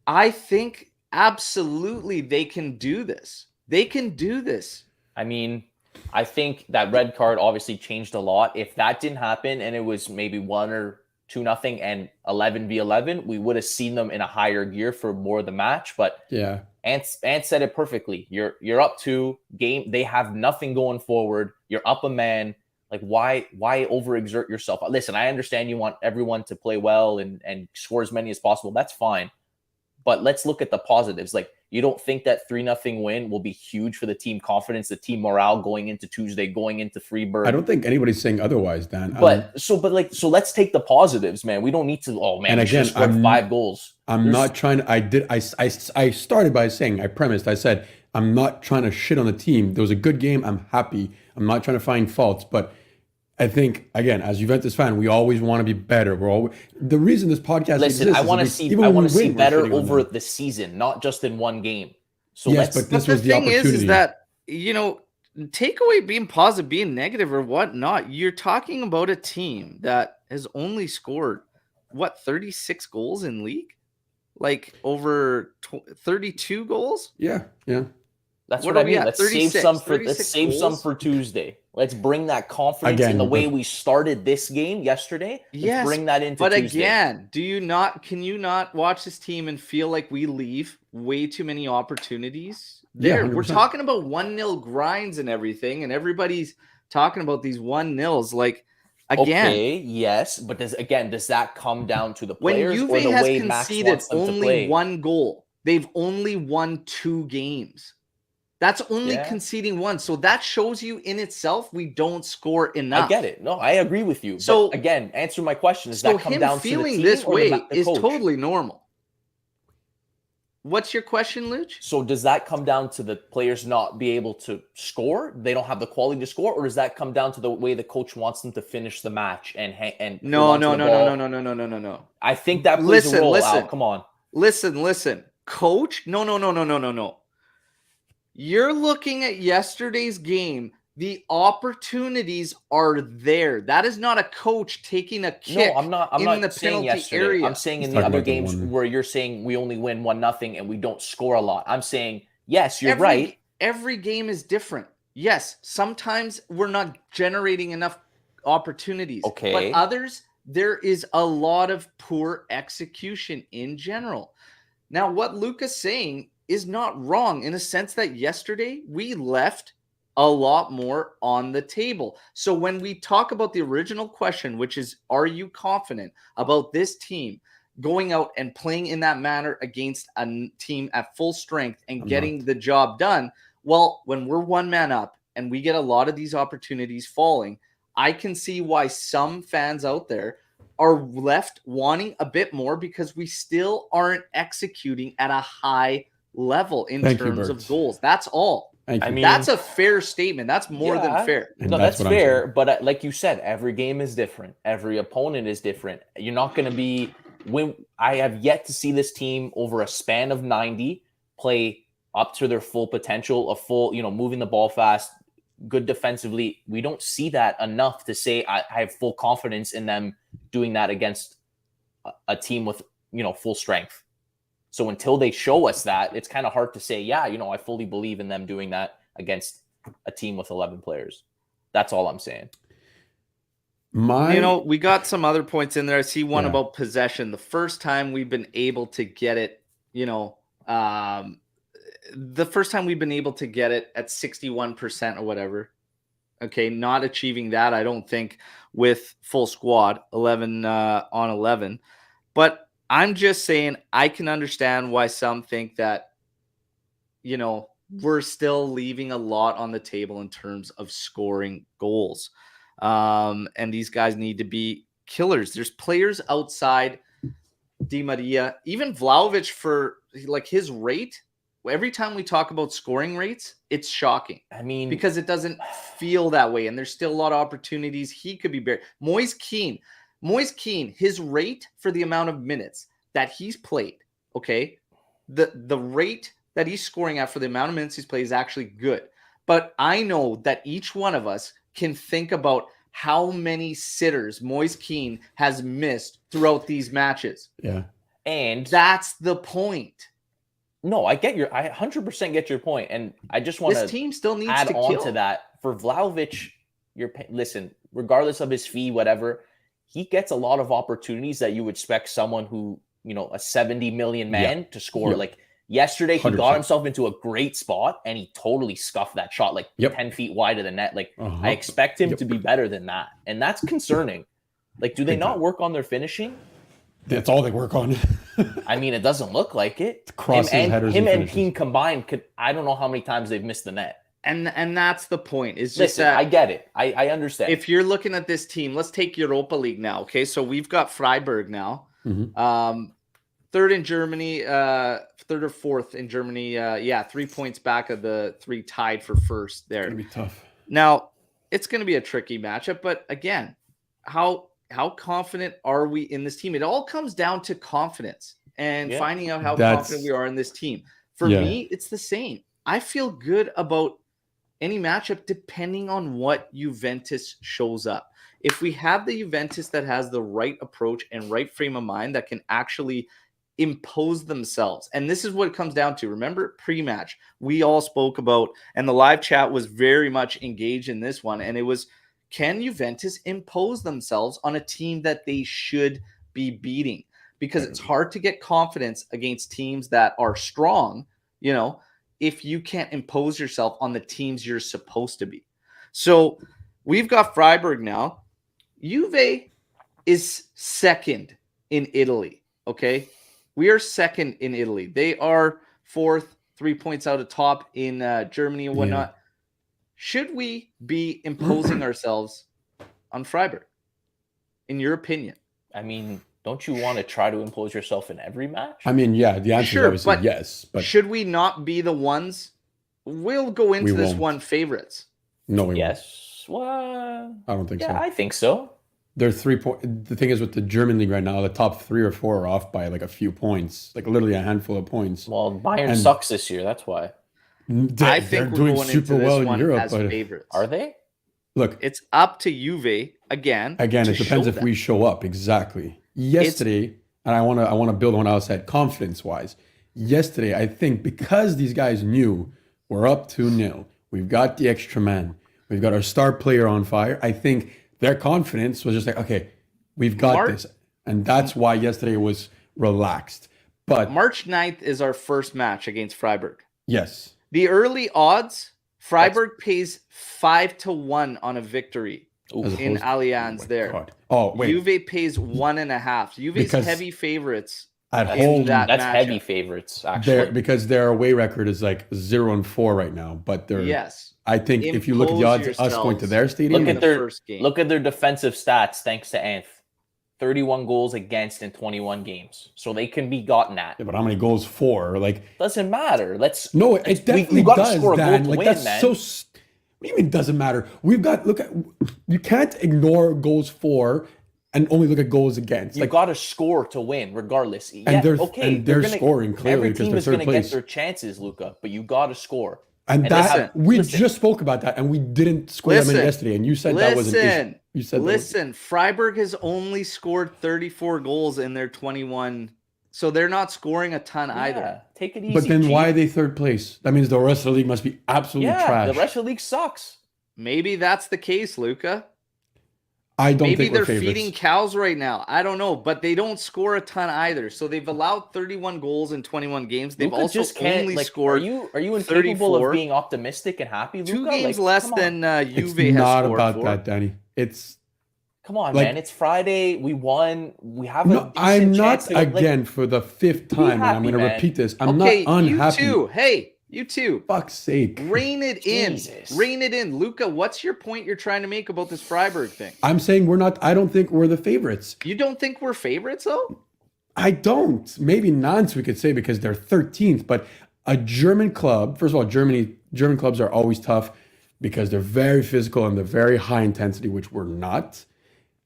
I think absolutely they can do this. They can do this. I mean, I think that red card obviously changed a lot. If that didn't happen and it was maybe 1 or 2-0 and 11v11, we would have seen them in a higher gear for more of the match. But yeah, Ant said it perfectly. You're up 2 game. They have nothing going forward. You're up a man. Like why overexert yourself? Listen, I understand you want everyone to play well and score as many as possible. That's fine. But let's look at the positives. Like, you don't think that 3-0 win will be huge for the team confidence, the team morale going into Tuesday, going into Freiburg? I don't think anybody's saying otherwise, Dan. So let's take the positives, man. We don't need to. Oh man, and again, scored 5 goals. I'm not trying to. I started by saying I said I'm not trying to shit on the team. There was a good game. I'm happy. I'm not trying to find faults, but I think, again, as Juventus fan, we always want to be better. The reason this podcast exists. I want to see better over the season, not just in one game. So yes, but this was the opportunity. Is that, take away being positive, being negative, or whatnot. You're talking about a team that has only scored 36 goals in league. like over 32 goals. Yeah. That's What what are I we mean. at? Let's 36, save some for 36 goals? Tuesday. Let's bring that confidence in Again, the way but- we started this game yesterday. Let's Yes, bring that into but Tuesday. again, can you not watch this team and feel like we leave way too many opportunities Yeah, there? We're 100%. talking about 1-0 grinds and everything, and everybody's talking about these 1-0s. Like, again, Okay, yes, but does that come down to the when players or Juve the has way Max conceded wants them to only play? one goal, they've only won 2 games. That's only Yeah. conceding one. So that shows you in itself we don't score enough. I get it. No, I agree with you. So- but again, answer my question: Does So that come him down to the feeling team this or way the is coach? totally normal. What's your question, Luch? So does that come down to the players not be able to score? They don't have the quality to score, or does that come down to the way the coach wants them to finish the match and No. hold onto the ball? No. I think that plays a role. Listen. Al, come on. Listen. Coach? No. You're looking at yesterday's game. The opportunities are there. That is not a coach taking a kick. No, I'm not the saying penalty yesterday. area. I'm saying in He's the talking other about the games one. where you're saying we only win 1-0 and we don't score a lot. I'm saying, yes, you're right. Every game is different. Yes, sometimes we're not generating enough opportunities. Okay. But others, there is a lot of poor execution in general. Now, what Luca's saying is not wrong in a sense that yesterday we left a lot more on the table. So when we talk about the original question, which is, are you confident about this team going out and playing in that manner against a team at full strength and getting the job done? Well, when we're one man up and we get a lot of these opportunities falling, I can see why some fans out there are left wanting a bit more because we still aren't executing at a high level in terms of goals. That's all. Thank you. I mean, That's a fair statement. That's more than fair. And No, that's what I'm fair. saying. But like you said, every game is different. Every opponent is different. You're not going to be I have yet to see this team over a span of 90 play up to their full potential, moving the ball fast, good defensively. We don't see that enough to say I have full confidence in them doing that against a team with, full strength. So until they show us that, it's kind of hard to say, I fully believe in them doing that against a team with 11 players. That's all I'm saying. We got some other points in there. I see one about possession. The first time we've been able to get it, at 61% or whatever. Okay, not achieving that, I don't think, with full squad, 11 on 11. But I'm just saying I can understand why some think that, we're still leaving a lot on the table in terms of scoring goals. And these guys need to be killers. There's players outside Di Maria, even Vlahovic for like his rate. Every time we talk about scoring rates, it's shocking. I mean, because it doesn't feel that way. And there's still a lot of opportunities. He could be buried. Moise Kean, his rate for the amount of minutes that he's played, okay, the rate that he's scoring at for the amount of minutes he's played is actually good. But I know that each one of us can think about how many sitters Moise Kean has missed throughout these matches. Yeah. And that's the point. No, I 100% get your point. And I just want this team still needs add to on kill. to that. For Vlahovic, listen, regardless of his fee, whatever, he gets a lot of opportunities that you would expect someone who, a 70 million man to score. Yeah. Like yesterday, he 100%. got himself into a great spot and he totally scuffed that shot, 10 feet wide of the net. Like I expect him to be better than that. And that's concerning. Like, do they not work on their finishing? That's all they work on. I mean, it doesn't look like it. Him and Keane combined I don't know how many times they've missed the net. And that's the point. It's just Listen, that I get it. I understand. If you're looking at this team, let's take Europa League now. Okay, so we've got Freiburg now, third in Germany, third or fourth in Germany. 3 points back of the 3 tied for first there. It's gonna be tough. Now it's going to be a tricky matchup, but again, how confident are we in this team? It all comes down to confidence and finding out how confident we are in this team. For me, it's the same. I feel good about any matchup depending on what Juventus shows up. If we have the Juventus that has the right approach and right frame of mind that can actually impose themselves. And this is what it comes down to. Remember, pre-match, we all spoke about, and the live chat was very much engaged in this one. And it was, can Juventus impose themselves on a team that they should be beating? Because it's hard to get confidence against teams that are strong, if you can't impose yourself on the teams you're supposed to be. So we've got Freiburg now. Juve is second in Italy, okay? We are second in Italy. They are fourth, 3 points out of top in Germany and whatnot. Yeah. Should we be imposing ourselves on Freiburg, in your opinion? I mean, don't you want to try to impose yourself in every match? I mean, yeah, the answer is obviously yes. But should we not be the ones? We'll go into this one favorites. No, we won't. Well, I don't think so. Yeah, I think so. They're 3 points. The thing is with the German league right now, the top 3 or 4 are off by like a few points, like literally a handful of points. Well, Bayern sucks this year. That's why. I think they're doing super well in Europe, but favorites. Are they? Look, it's up to Juve again. Again, it depends if we show up. Exactly. Yesterday, and I want to build on what I said confidence wise. Yesterday, I think because these guys knew we're up 2-0, we've got the extra man, we've got our star player on fire. I think their confidence was just like, okay, we've got this. And that's why yesterday was relaxed. But March 9th is our first match against Freiburg. Yes. The early odds, Freiburg pays 5-1 on a victory in Allianz there. God. Oh, wait. Juve pays 1.5. Juve's heavy favorites at home. That's heavy favorites, actually. Because their away record is like 0-4 right now. But they're I think if you look at the odds, us going to their stadium, look at their defensive stats. Thanks to Anth, 31 goals against in 21 games, so they can be gotten at. Yeah, but how many goals for? Like, doesn't matter. It definitely does. Score a goal to win, that's man. So. What do you mean it doesn't matter? You can't ignore goals for and only look at goals against. You got to score to win, regardless. And they're scoring clearly because they're third place. Every team is going to get their chances, Luca, but you got to score. And we just spoke about that, and we didn't score that many yesterday. And you said that was an issue. You said Freiburg has only scored 34 goals in their 21, so they're not scoring a ton either. Take it easy. But then why are they third place? That means the rest of the league must be absolutely trash. The rest of the league sucks. Maybe that's the case, Luca. I don't think maybe they're feeding cows right now. I don't know, but they don't score a ton either. So they've allowed 31 goals in 21 games. They've Luka also only scored. Are you incapable of being optimistic and happy, Luca? 2 games less than Juve has scored. It's not about that, Danny. Come on, man. It's Friday. We won. We have a decent I'm not chance to, for the 5th time, and I'm going to repeat this. I'm not unhappy. You too. Hey. You too. Fuck's sake. Rein it in. Rein it in. Luca, what's your point you're trying to make about this Freiburg thing? I'm saying I don't think we're the favorites. You don't think we're favorites, though? I don't. Maybe Nantes we could say because they're 13th, but a German club, first of all, German clubs are always tough because they're very physical and they're very high intensity, which we're not.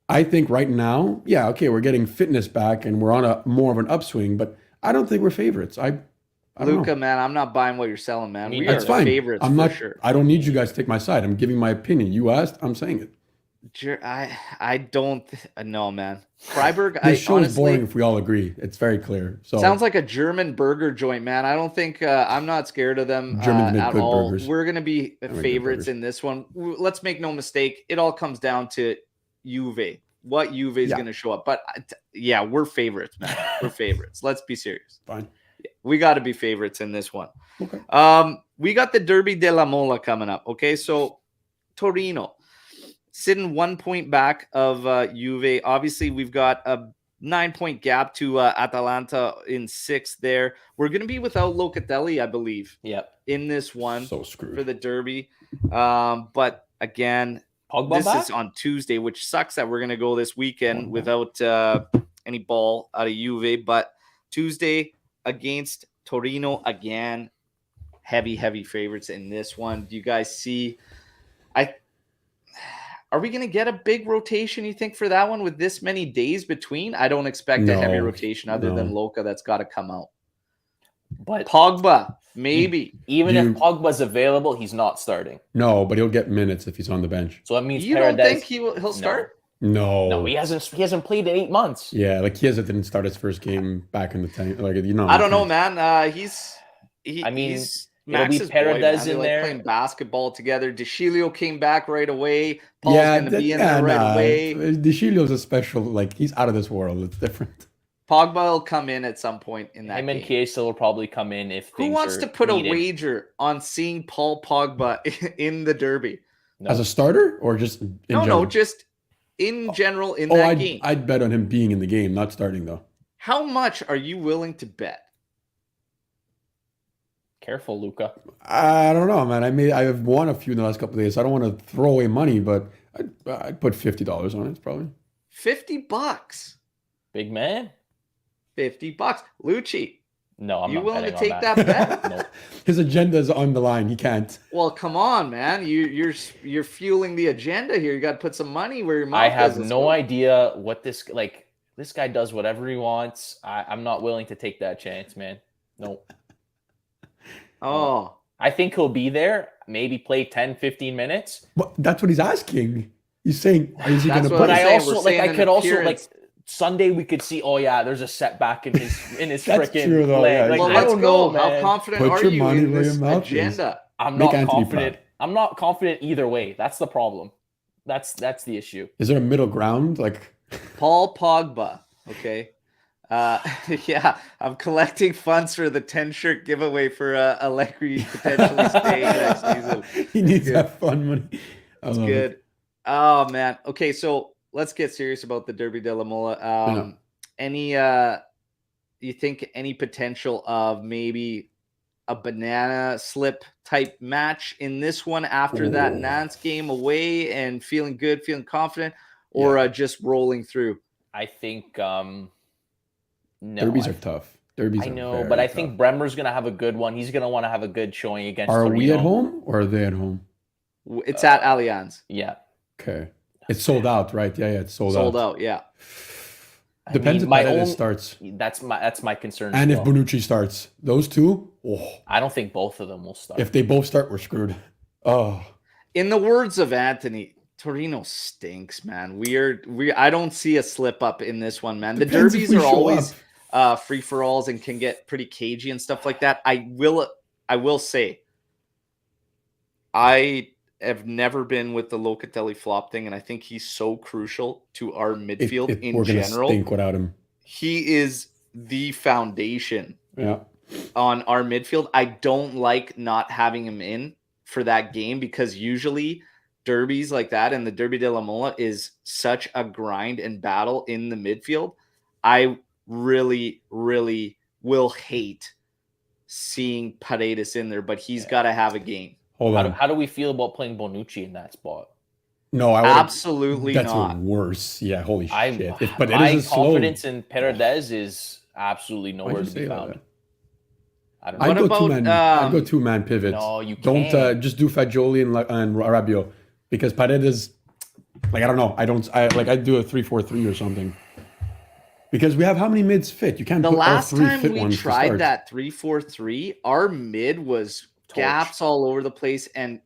I think right now, we're getting fitness back and we're on a more of an upswing, but I don't think we're favorites. Luca, man, I'm not buying what you're selling, man. We are favorites for sure. I don't need you guys to take my side. I'm giving my opinion. You asked, I'm saying it. I don't know, man. Freiburg, this show is boring if we all agree. It's very clear. So sounds like a German burger joint, man. I don't think I'm not scared of them at all. Burgers. We're gonna be favorites in this one. Let's make no mistake. It all comes down to Juve. What Juve is gonna show up, but we're favorites, man. We're favorites. Let's be serious. Fine. We got to be favorites in this one. Okay. We got the Derby della Mola coming up. Okay, so Torino sitting 1 point back of Juve. Obviously, we've got a 9-point gap to Atalanta in 6th there. We're going to be without Locatelli, I believe. Yep. In this one, so screwed for the Derby. But again, Pogba is on Tuesday, which sucks that we're going to go this weekend without any ball out of Juve. But Tuesday against Torino again, heavy favorites in this one. Do you guys see? Are we going to get a big rotation, you think, for that one with this many days between? I don't expect a heavy rotation other than Luca that's got to come out. But Pogba, maybe. Even if Pogba's available, he's not starting. No, but he'll get minutes if he's on the bench. So that means you don't think he'll start? No, No. he hasn't played in 8 months. Yeah, like Chiesa didn't start his first game back in the tank. Like I don't know, man. He's I mean, he's it'll be Max's boy, man. Paredes They in like there. playing basketball together. DeCilio came back right away. Paul's Yeah, gonna be in there right away. DeCilio's a special. Like he's out of this world. It's different. Pogba will come in at some point in that Him and game. Chiesa will probably come in if Who things wants are to put needed. a wager on seeing Paul Pogba in the derby? No. As a starter or just in general? No, just in general in Oh, that I'd, game. I'd bet on him being in the game, not starting though. How much are you willing to bet? Careful, Luca. I don't know, man. I've won a few in the last couple of days. So I don't want to throw away money, but I'd put $50 on it probably. $50. Big man. $50. Lucci, No, I'm you not willing to betting on take that bet? No. His agenda is on the line. He can't. Well, come on, man. You're fueling the agenda here. You got to put some money where your mouth I is. have Let's no go. idea what this guy does whatever he wants. I'm not willing to take that chance, man. No. Oh, I think he'll be there, maybe play 10, 15 minutes. But that's what he's asking. He's saying, is he going That's to what But play? I saying. also We're like saying I an could also like appearance. Sunday we could see, oh yeah, there's a setback in his That's freaking true, though, leg. yeah. Like, well, I let's don't go. know, How man. confident Put are your you money in where this your mouth is. agenda? I'm Make not Anthony confident. proud. I'm not confident either way. That's the problem. That's the issue. Is there a middle ground? Like, Paul Pogba. Okay. Yeah, I'm collecting funds for the 10-shirt giveaway for Allegri potentially staying next season. he needs Good. that fun money. I It's love it. good. Oh man. Okay, so let's get serious about the Derby della Mola. Any you think any potential of maybe a banana slip type match in this one after that Ooh. Nantes game away and feeling good, feeling confident, or just rolling through? I think no. Derbies are tough. Derbies I are know, very but I tough. think Bremer's gonna have a good one. He's gonna want to have a good showing against Are we at Torino. home or are they at home? It's at Allianz. Yeah. Okay. It's sold out, right? Yeah, it's sold Out, yeah. Depends I mean, if Paredes starts. That's my concern. And still. if Bonucci starts. Those two, I don't think both of them will start. if they both start, we're screwed. Oh. In the words of Anthony, Torino stinks, man. I don't see a slip up in this one, man. Depends The if derbies we are show always up. free for alls and can get pretty cagey and stuff like that. I will say, I have never been with the Locatelli flop thing, and I think he's so crucial to our midfield in we're gonna general. stink without him. He is the foundation Yeah. on our midfield. I don't like not having him in for that game because usually derbies like that and the Derby della Mola is such a grind and battle in the midfield. I really, really will hate seeing Paredes in there, but he's got to have a game. Hold on. How do we feel about playing Bonucci in that spot? No, I would Absolutely That's not. worse. Yeah, holy shit. But My it is slow. confidence in Paredes is absolutely Why'd nowhere you to say be that? found. I don't know. I'd What go about, two-man. I'd go two-man pivot. No, you Don't can't. just do Fagioli and Rabiot because Paredes, like I don't know. I'd do a 3-4-3 or something. Because we have how many mids fit? You can't The put all last three time fit we ones to tried start. that 3-4-3, our mid was gaps all over the place, and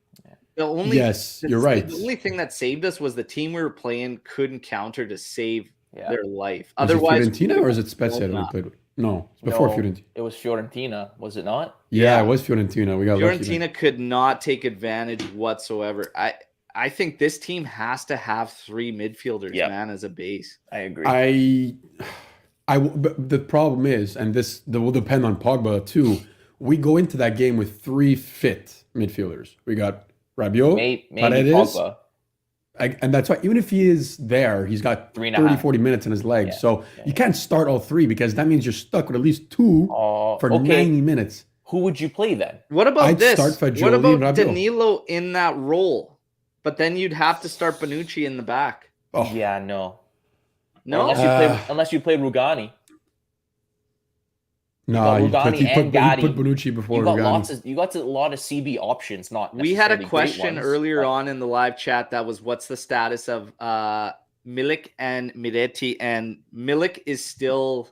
the only Yes, you're right. The only thing that saved us was the team we were playing couldn't counter to save Yeah. their life. Is Otherwise, it Fiorentina or is it Spezia that we not. played with? No, it's before No, Fiorentina. It was Fiorentina, was it not? Yeah, Yeah. it was Fiorentina. We got lucky there. Fiorentina could not take advantage whatsoever. I think this team has to have three midfielders, Yep. man, as a base. I agree. But the problem is, and that will depend on Pogba too. We go into that game with three fit midfielders. We got Rabiot, Maybe Paredes, Pogba. and that's why even if he is there, he's got 3.5. 40 minutes in his legs. Yeah, So you can't start all three because that means you're stuck with at least two for Okay. 90 minutes. Who would you play then? What about I'd this? start Fagioli What about and Rabiot. Danilo in that role? But then you'd have to start Bonucci in the back. Oh, Yeah, no. No, Unless you play Rugani. no, you got Rugani and Gatti. he put Bonucci before You got Rugani. you got a lot of CB options, not we had a necessarily great question ones, earlier but- on in the live chat that was what's the status of Milik and Miretti, and Milik is still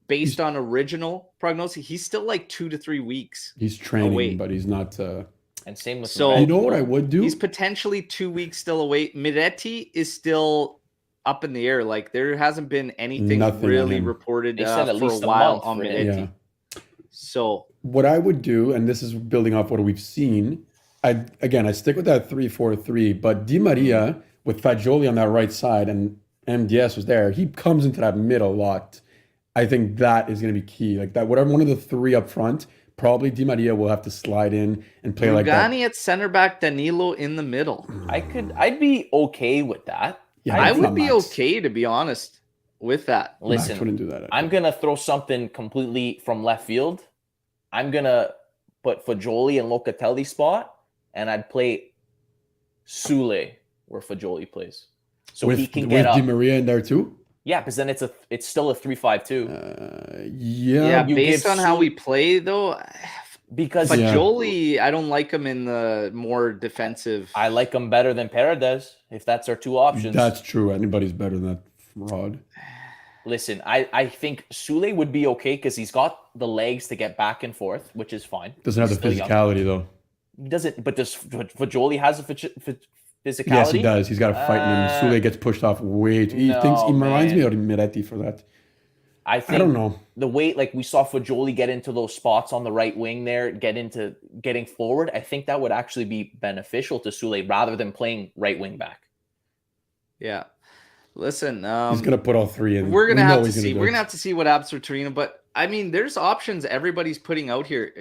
based on original prognosis. He's still like 2 to 3 weeks. He's training, away. but he's not. And same with So- Red. You know what I would do? He's potentially 2 weeks still away. Miretti is still up in the air. Like there hasn't been anything Nothing on really him. reported They said at for least a a while month on for him. Minetti. Yeah. So What I would do, and this is building off what we've seen, I stick with that 3-4-3, but Di Maria with Fagioli on that right side and MDS was there, he comes into that middle a lot. I think that is going to be key. Like that, whatever one of the three up front, probably Di Maria will have to slide in and play like that. Rugani at center back, Danilo in the middle. I'd be okay with that. Yeah, I but would be Max. okay, to be honest, with that. Max Listen, wouldn't do that. I'm going to throw something completely from left field. I'm going to put Fagioli in Locatelli's spot, and I'd play Sule where Fagioli plays. So he can get with up. Di Maria in there too? Yeah, because then it's still a 3-5-2. Yeah, you based give on how Sule- we play, though, because Yeah. Fagioli, I don't like him in the more defensive. I like him better than Paredes, if that's our two options. That's true. Anybody's better than that fraud. Listen, I think Sule would be okay because he's got the legs to get back and forth, which is fine. Doesn't have He's the still young. physicality though. He doesn't, but does Fagioli has a physicality? Yes, he does. He's got a fight in him. Sule gets pushed off way too. He thinks he reminds me of Miretti for that. I don't know. The way like we saw Fagioli get into those spots on the right wing there, get into getting forward, I think that would actually be beneficial to Sule rather than playing right wing back. Yeah. Listen, He's gonna put all three in. we're gonna We know have to he's see. do We're it. gonna have to see what happens for Torino. But I mean, there's options everybody's putting out here.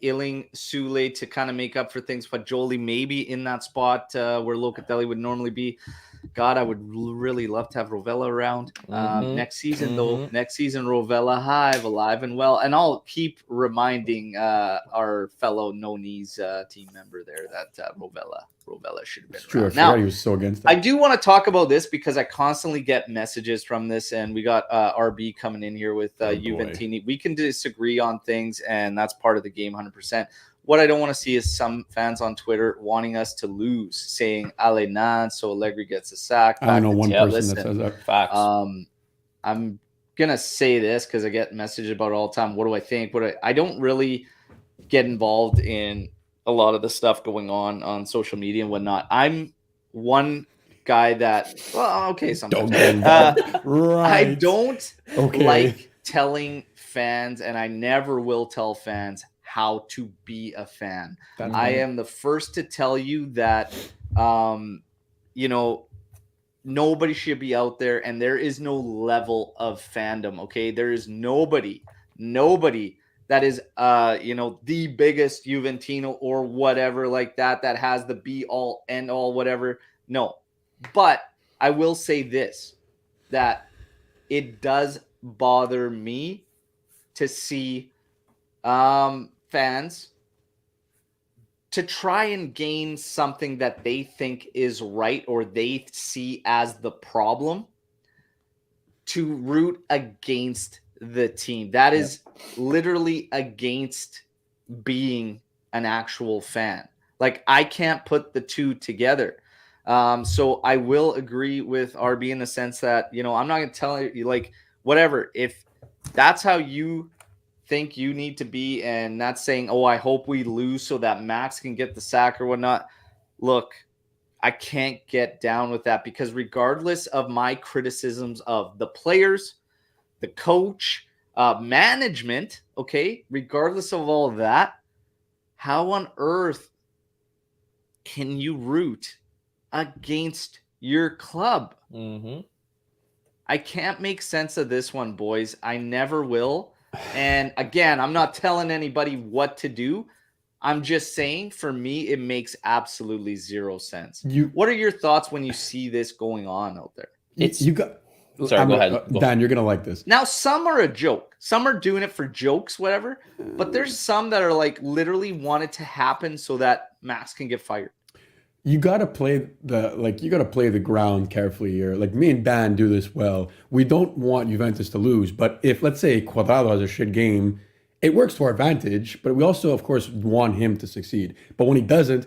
Illing, Sule to kind of make up for things. Fagioli maybe in that spot where Locatelli would normally be. God, I would really love to have Rovella around next season, though. Next season, Rovella Hive, alive and well. And I'll keep reminding our fellow no-knees team member there that Rovella should have been It's true. I around. forgot Now, he was so against I that. do want to talk about this because I constantly get messages from this, and we got RB coming in here with boy. Juventini. We can disagree on things, and that's part of the game 100%. What I don't want to see is some fans on Twitter wanting us to lose, saying "Ale Nantes," so Allegri gets a sack. I don't know one person Listen, that says that. Facts. I'm gonna say this because I get messages about it all the time. What do I think? I don't really get involved in a lot of the stuff going on social media and whatnot. I'm one guy that, well, okay, sometimes Don't get involved. Right. I don't Okay. like telling fans, and I never will tell fans how to be a fan. That's I right. am the first to tell you that, nobody should be out there, and there is no level of fandom. Okay, there is nobody that is, the biggest Juventino or whatever like that has the be all end all whatever. No, but I will say this, that it does bother me to see fans to try and gain something that they think is right or they see as the problem to root against the team. That is literally against being an actual fan. Like, I can't put the two together. So I will agree with RB in the sense that, I'm not going to tell you, like, whatever. If that's how you think you need to be, and not saying, I hope we lose so that Max can get the sack or whatnot. Look, I can't get down with that, because regardless of my criticisms of the players, the coach, management, okay, regardless of all of that, how on earth can you root against your club? I can't make sense of this one, boys. I never will. And again, I'm not telling anybody what to do. I'm just saying, for me, it makes absolutely zero sense. What are your thoughts when you see this going on out there? Sorry, go ahead. Dan, you're gonna like this. Now, some are a joke. Some are doing it for jokes, whatever. But there's some that are like literally want it to happen so that Max can get fired. You gotta play the ground carefully here. Like, me and Dan do this well. We don't want Juventus to lose, but if, let's say, Quadrado has a shit game, it works to our advantage. But we also, of course, want him to succeed. But when he doesn't,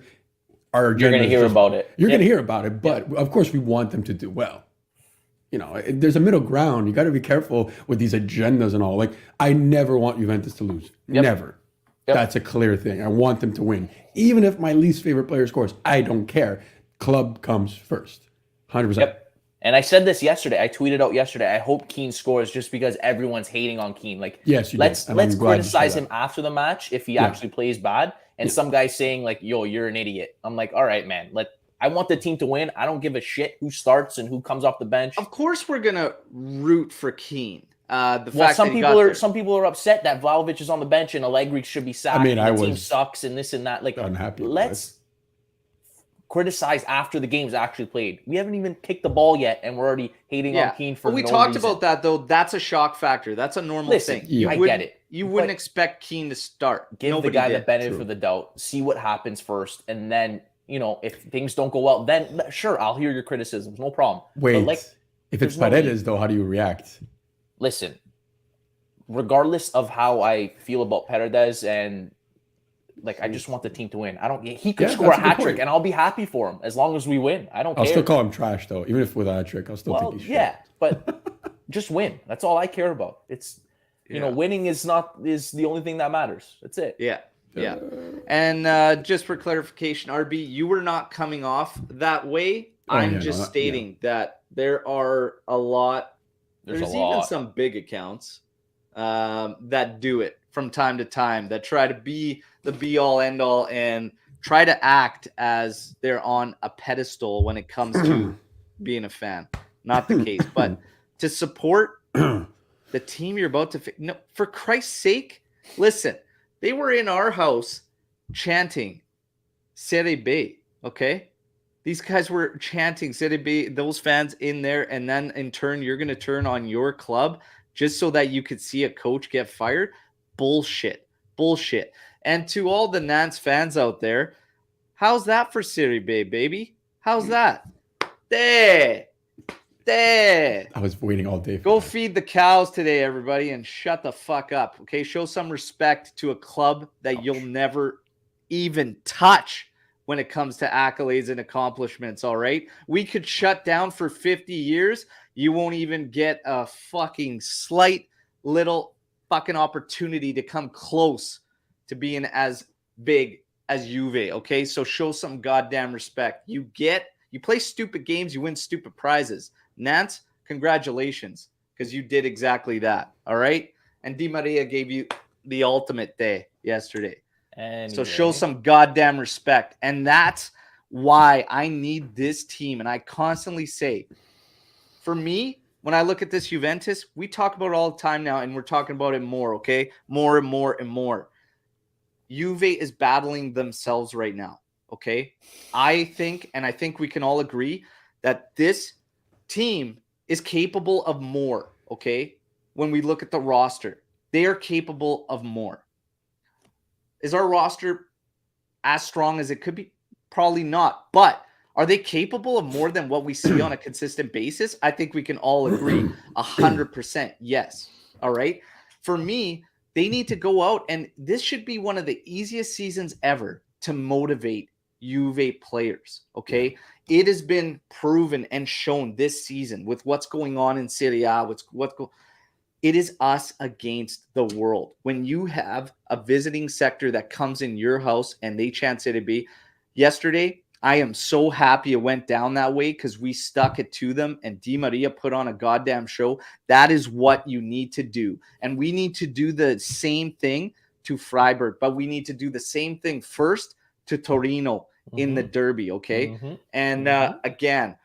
you're gonna hear about it. You're gonna hear about it. But of course, we want them to do well. There's a middle ground. You got to be careful with these agendas and all. Like, I never want Juventus to lose. Never. That's a clear thing. I want them to win. Even if my least favorite player scores, I don't care. Club comes first. 100%. And I said this yesterday. I tweeted out yesterday. I hope Keane scores just because everyone's hating on Keane. Like, yes, let's did. And I'm glad you said criticize that. him after the match if he actually plays bad. And some guy's saying like, "Yo, you're an idiot." I'm like, "All right, man. I want the team to win. I don't give a shit who starts and who comes off the bench." Of course, we're gonna root for Keane. Some people are upset that Vlahovic is on the bench and Allegri should be sacked. I mean, and the team sucks and this and that. Like, unhappy. Let's criticize after the game's actually played. We haven't even kicked the ball yet, and we're already hating on Keane for. But we no talked reason. about that though. That's a shock factor. That's a normal thing. I get it. You wouldn't expect Keane to start. Give the guy the benefit of the doubt. See what happens first, and then if things don't go well, then sure, I'll hear your criticisms. No problem. Wait, if it's Paredes though, how do you react? Listen, regardless of how I feel about Paredes and I just want the team to win. He could score a hat trick and I'll be happy for him as long as we win. I'll still call him trash though. Even if with a hat trick, I'll still think he's shit. But just win. That's all I care about. It's winning is the only thing that matters. That's it. Yeah. And just for clarification, RB, you were not coming off that way. I'm just stating that there are a lot. There's even some big accounts that do it from time to time, that try to be the be all end all and try to act as they're on a pedestal when it comes to being a fan. Not the case, but to support the team you're about to no, for Christ's sake, listen, they were in our house chanting Serie B, okay? These guys were chanting Serie B, those fans in there, and then in turn, you're going to turn on your club just so that you could see a coach get fired? Bullshit. And to all the Nantes fans out there, how's that for Serie B, baby? How's that? There. I was waiting all day for Go that. feed the cows today, everybody, and shut the fuck up, okay? Show some respect to a club that you'll never even touch when it comes to accolades and accomplishments, all right? We could shut down for 50 years. You won't even get a fucking slight little fucking opportunity to come close to being as big as Juve, okay? So show some goddamn respect. You play stupid games, you win stupid prizes. Nantes, congratulations, because you did exactly that, all right? And Di Maria gave you the ultimate day yesterday. Anyway. So show some goddamn respect. And that's why I need this team. And I constantly say, for me, when I look at this Juventus, we talk about it all the time now, and we're talking about it more, okay? More and more and more. Juve is battling themselves right now, okay? I think we can all agree that this team is capable of more, okay? When we look at the roster, they are capable of more. Is our roster as strong as it could be? Probably not. But are they capable of more than what we see on a consistent basis? I think we can all agree 100% yes. All right. For me, they need to go out, and this should be one of the easiest seasons ever to motivate Juve players. Okay. It has been proven and shown this season with what's going on in Serie A, it is us against the world. When you have a visiting sector that comes in your house and they chant Serie B, yesterday, I am so happy it went down that way because we stuck it to them and Di Maria put on a goddamn show. That is what you need to do. And we need to do the same thing to Freiburg, but we need to do the same thing first to Torino in the derby, okay? And again,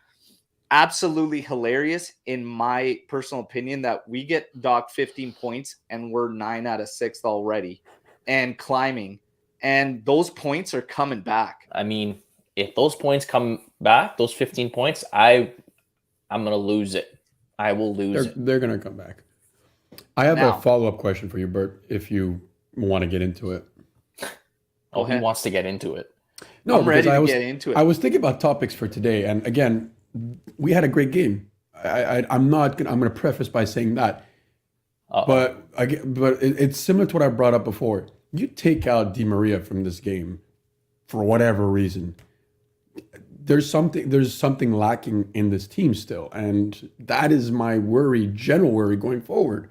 absolutely hilarious in my personal opinion that we get docked 15 points and we're 9 out of 6 already and climbing, and those points are coming back. I mean, if those points come back, those 15 points, I'm gonna lose it. I will lose it. They're gonna come back. I have a follow-up question for you, Bert, if you want to get into it. Oh, he wants to get into it. No, I'm ready to get into it. I was thinking about topics for today, and again, we had a great game. I'm going to preface by saying that, but it's similar to what I brought up before. You take out Di Maria from this game for whatever reason, there's something lacking in this team still, and that is my general worry going forward.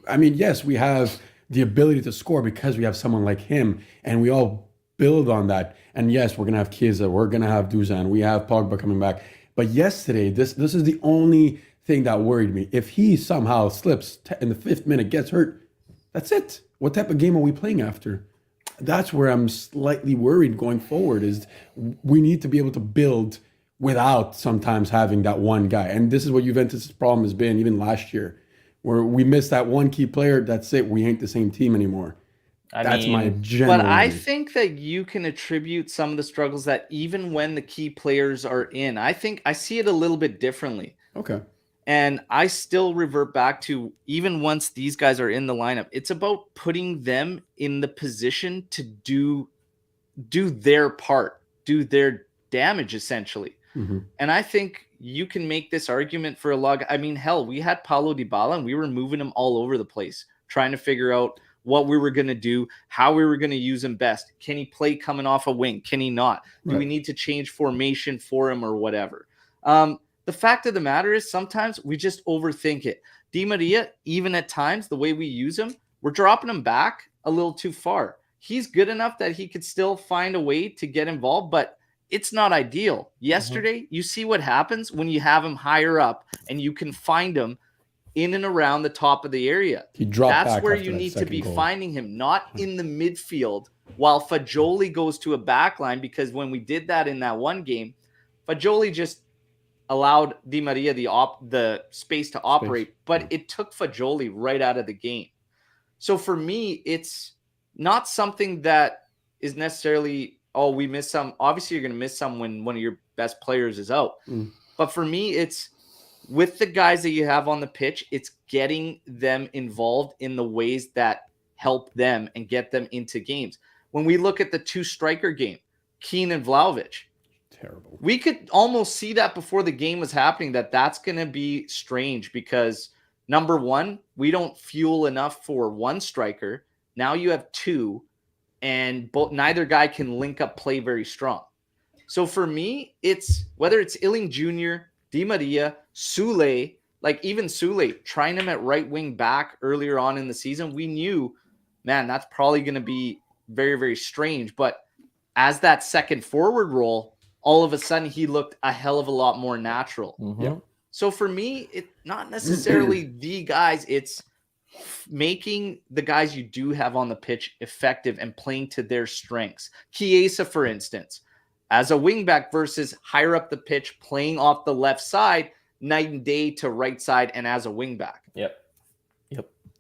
I mean, yes, we have the ability to score because we have someone like him, and we all build on that. And yes, we're gonna have Chiesa, we're gonna have Dusan, we have Pogba coming back. But yesterday, this is the only thing that worried me. If he somehow slips in the 5th minute, gets hurt, that's it. What type of game are we playing after? That's where I'm slightly worried going forward. Is we need to be able to build without sometimes having that one guy. And this is what Juventus' problem has been even last year, where we miss that one key player. That's it. We ain't the same team anymore. That's my general. But I think that you can attribute some of the struggles that even when the key players are in, I think I see it a little bit differently. Okay. And I still revert back to even once these guys are in the lineup, it's about putting them in the position to do their part, do their damage essentially. Mm-hmm. And I think you can make this argument for a lot. I mean, hell, we had Paulo Dybala and we were moving him all over the place, trying to figure out what we were going to do, how we were going to use him best. Can he play coming off a wing? Can he not? Do we need to change formation for him or whatever? The fact of the matter is sometimes we just overthink it. Di Maria, even at times, the way we use him, we're dropping him back a little too far. He's good enough that he could still find a way to get involved, but it's not ideal. Yesterday, you see what happens when you have him higher up and you can find him in and around the top of the area. He dropped back. That's where you need to be finding him, not in the midfield while Fagioli goes to a back line, because when we did that in that one game, Fagioli just allowed Di Maria the space to operate, but it took Fagioli right out of the game. So for me, it's not something that is necessarily, oh, we miss some. Obviously, you're going to miss some when one of your best players is out. But for me, it's with the guys that you have on the pitch, it's getting them involved in the ways that help them and get them into games. When we look at the 2 striker game, Keane and Vlahovic, terrible. We could almost see that before the game was happening, that's going to be strange because, number one, we don't fuel enough for one striker. Now you have 2, and neither guy can link up play very strong. So for me, it's whether it's Illing Jr., Di Maria, Sule, like even Sule, trying him at right wing back earlier on in the season, we knew, man, that's probably going to be very, very strange. But as that second forward role, all of a sudden he looked a hell of a lot more natural. Yeah. So for me, it's not necessarily the guys, it's making the guys you do have on the pitch effective and playing to their strengths. Chiesa, for instance, as a wingback versus higher up the pitch, playing off the left side, night and day to right side and as a wingback. Yep.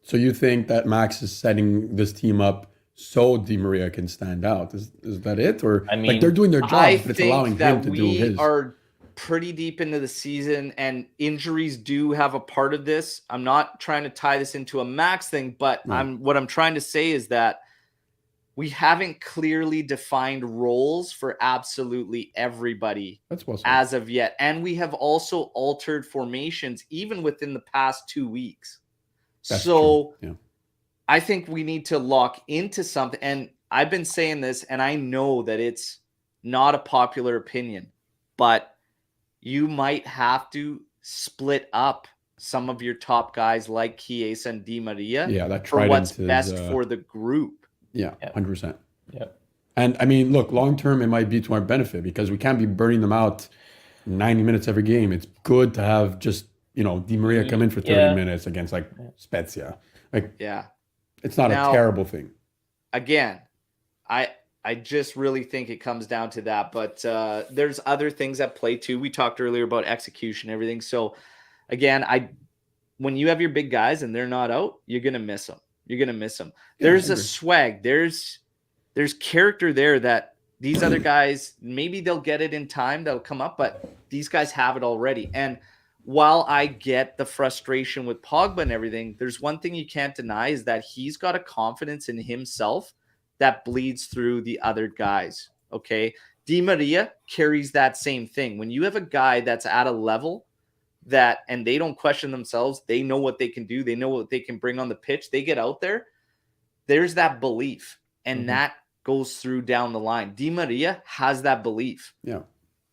So you think that Max is setting this team up so Di Maria can stand out? Is that it? Or I mean, like they're doing their job, but it's allowing him to do his. We are pretty deep into the season and injuries do have a part of this. I'm not trying to tie this into a Max thing, but what I'm trying to say is that we haven't clearly defined roles for absolutely everybody as of yet. And we have also altered formations even within the past 2 weeks. That's true. Yeah. I think we need to lock into something. And I've been saying this, and I know that it's not a popular opinion, but you might have to split up some of your top guys like Chiesa and Di Maria for what's best for the group. Yeah, 100%. Yeah. And I mean, look, long term, it might be to our benefit because we can't be burning them out 90 minutes every game. It's good to have just, Di Maria come in for 30 minutes against like Spezia. It's not a terrible thing. Again, I just really think it comes down to that. But there's other things at play too. We talked earlier about execution, everything. So again, when you have your big guys and they're not out, you're gonna miss them. There's a swag. There's character there that these other guys, maybe they'll get it in time. That'll come up, but these guys have it already. And while I get the frustration with Pogba and everything, there's one thing you can't deny is that he's got a confidence in himself that bleeds through the other guys. Okay. Di Maria carries that same thing. When you have a guy that's at a level and they don't question themselves, they know what they can do. They know what they can bring on the pitch. They get out there. There's that belief, and that goes through down the line. Di Maria has that belief. Yeah.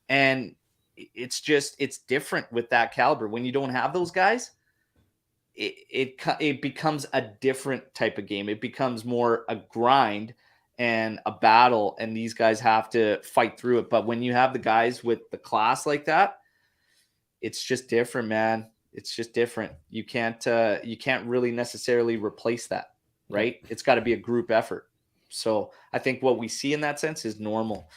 And it's different with that caliber. When you don't have those guys, it becomes a different type of game. It becomes more a grind and a battle, and these guys have to fight through it. But when you have the guys with the class like that, it's just different, man. It's just different. You can't really necessarily replace that, right? It's got to be a group effort. So I think what we see in that sense is normal.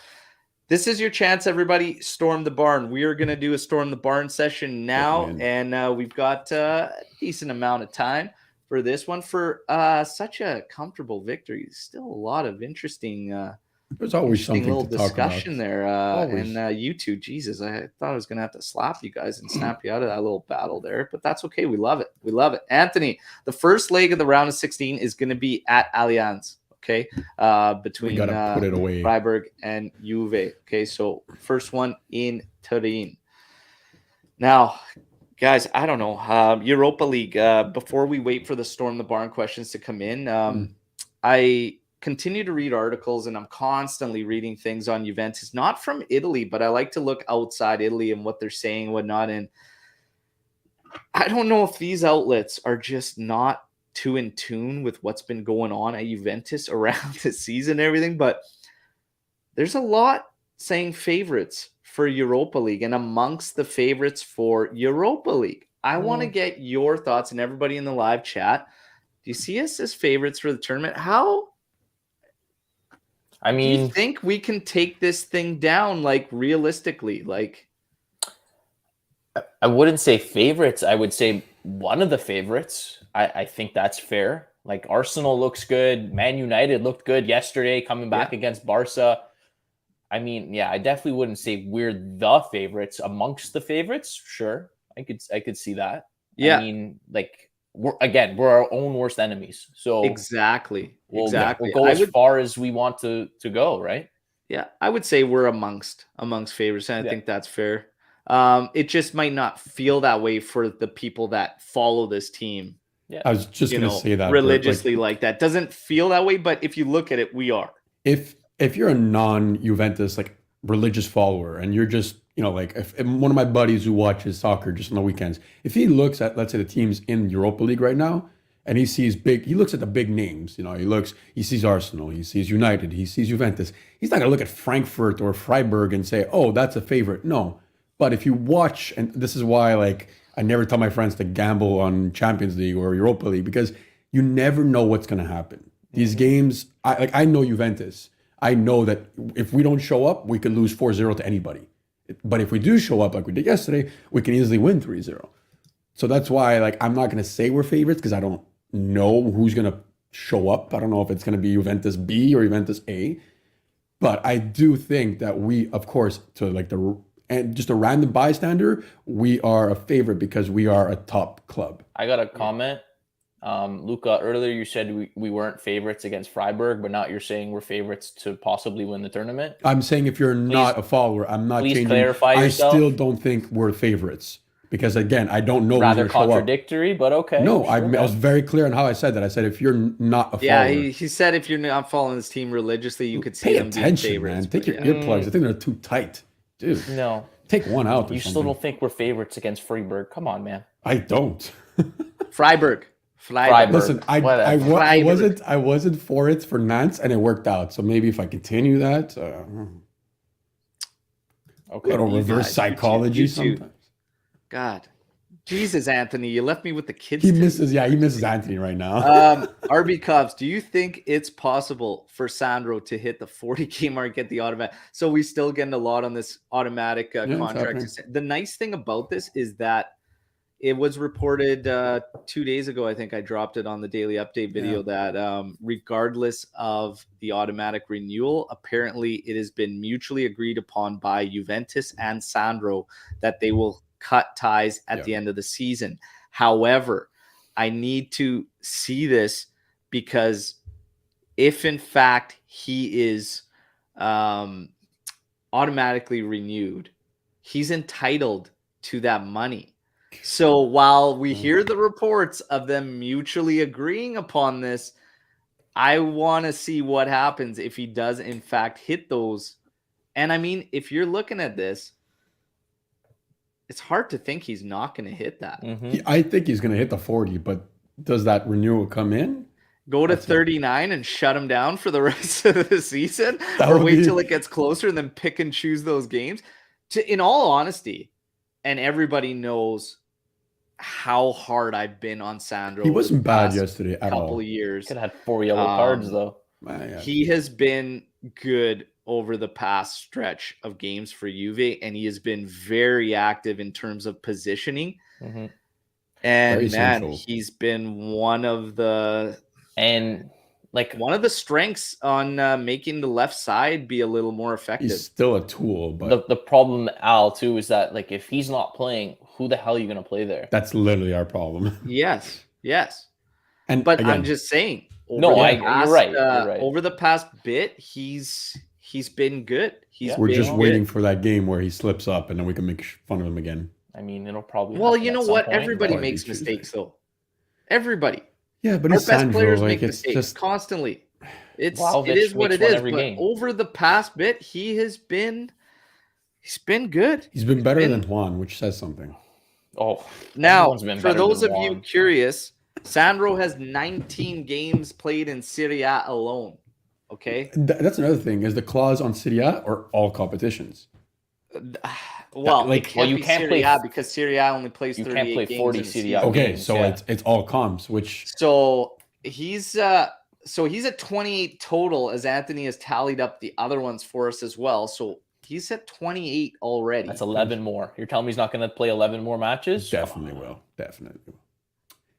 This is your chance, everybody. Storm the Barn. We are going to do a Storm the Barn session now, and we've got a decent amount of time for this one. For such a comfortable victory, still a lot of interesting. There's always something little to talk discussion about. there. And you two, Jesus, I thought I was going to have to slap you guys and snap you out of that little battle there, but that's okay. We love it. We love it. Anthony, the first leg of the round of 16 is going to be at Allianz. Okay, between put it away. Freiburg and Juve. Okay, so first one in Turin. Now, guys, I don't know. Europa League. Before we wait for the Storm the Barn questions to come in, I continue to read articles, and I'm constantly reading things on Juventus, not from Italy, but I like to look outside Italy and what they're saying and whatnot. And I don't know if these outlets are just not too in tune with what's been going on at Juventus around the season and everything, but there's a lot saying favorites for Europa League, and amongst the favorites for Europa League, I want to get your thoughts, and everybody in the live chat. Do you see us as favorites for the tournament? How do you think we can take this thing down, like, realistically? Like, I wouldn't say favorites. I would say one of the favorites. I think that's fair. Like, Arsenal looks good. Man United looked good yesterday, coming back against Barca. I mean, yeah, I definitely wouldn't say we're the favorites. Amongst the favorites, sure, I could see that. Yeah, I mean, like, we're our own worst enemies. So exactly. We'll go as far as we want to go, right? Yeah, I would say we're amongst favorites, and I think that's fair. It just might not feel that way for the people that follow this team. Yeah, I was just going to say that religiously, like that doesn't feel that way, but if you look at it, we are. If you're a non-Juventus like religious follower, and you're just like if one of my buddies who watches soccer just on the weekends, if he looks at, let's say, the teams in Europa League right now, and he looks at the big names, he sees Arsenal, he sees United, he sees Juventus. He's not going to look at Frankfurt or Freiburg and say, oh, that's a favorite. No. But if you watch, and this is why, like, I never tell my friends to gamble on Champions League or Europa League, because you never know what's going to happen. These games, I know Juventus. I know that if we don't show up, we could lose 4-0 to anybody. But if we do show up like we did yesterday, we can easily win 3-0. So that's why, like, I'm not going to say we're favorites, because I don't know who's going to show up. I don't know if it's going to be Juventus B or Juventus A. But I do think that we, of course, and just a random bystander, we are a favorite because we are a top club. I got a comment. Luca, earlier you said we weren't favorites against Freiburg, but now you're saying we're favorites to possibly win the tournament. I'm saying if you're not a follower, I'm not changing. Clarify yourself. I still don't think we're favorites because, again, I don't know. Rather contradictory, but okay. No, sure, I was very clear on how I said that. I said if you're not a follower. Yeah, he said if you're not following this team religiously, you could see them being favorites. Man. Take your earplugs. I think they're too tight. Dude, no. Take one out. You still don't think we're favorites against Freiburg? Come on, man. I don't. Freiburg. Listen, I wasn't for it for Nantes, and it worked out. So maybe if I continue that, okay, little reverse psychology sometimes. God, Jesus, Anthony, you left me with the kids. He misses Anthony right now. RB Cubs, do you think it's possible for Sandro to hit the 40K mark, get the automatic? So we still getting a lot on this automatic contract. The nice thing about this is that it was reported 2 days ago. I think I dropped it on the daily update video that regardless of the automatic renewal, apparently it has been mutually agreed upon by Juventus and Sandro that they will cut ties at the end of the season. However, I need to see this because if in fact he is automatically renewed, he's entitled to that money. So while we hear the reports of them mutually agreeing upon this, I want to see what happens if he does in fact hit those. And I mean, if you're looking at this, it's hard to think he's not going to hit that. I think he's going to hit the 40, but does that renewal come in? Go to 39 and shut him down for the rest of the season, or wait till it gets closer and then pick and choose those games. In all honesty, and everybody knows how hard I've been on Sandro. He wasn't bad past yesterday at couple all. of years. Could have had 4 yellow cards though. Yeah. He has been good over the past stretch of games for Juve, and he has been very active in terms of positioning. Mm-hmm. And Very man, central. he's been one of the strengths on making the left side be a little more effective. He's still a tool, but the problem, Al, too, is that like if he's not playing, who the hell are you going to play there? that's literally our problem. Yes. But I'm just saying. You're right. Over the past bit, he's been good. We're just waiting for that game where he slips up, and then we can make fun of him again. I mean, it'll probably. Well, you know what? Point, Everybody makes mistakes, though. Everybody. Yeah, but our best Sandro, players make it's mistakes just constantly. It is what it is. But game. over the past bit, he's been good. He's been better than Juan, which says something. Oh, now for those of you curious, Sandro has 19 games played in Serie A alone. Okay, that's another thing. Is the clause on Serie A or all competitions? Well, you can't play Serie A because Serie A only plays 38 games. You can't play 40 Serie A. Okay, games, so it's all comps, which he's at 28 total, as Anthony has tallied up the other ones for us as well. So he's at 28 already. That's 11 more. You're telling me he's not going to play 11 more matches? Definitely will.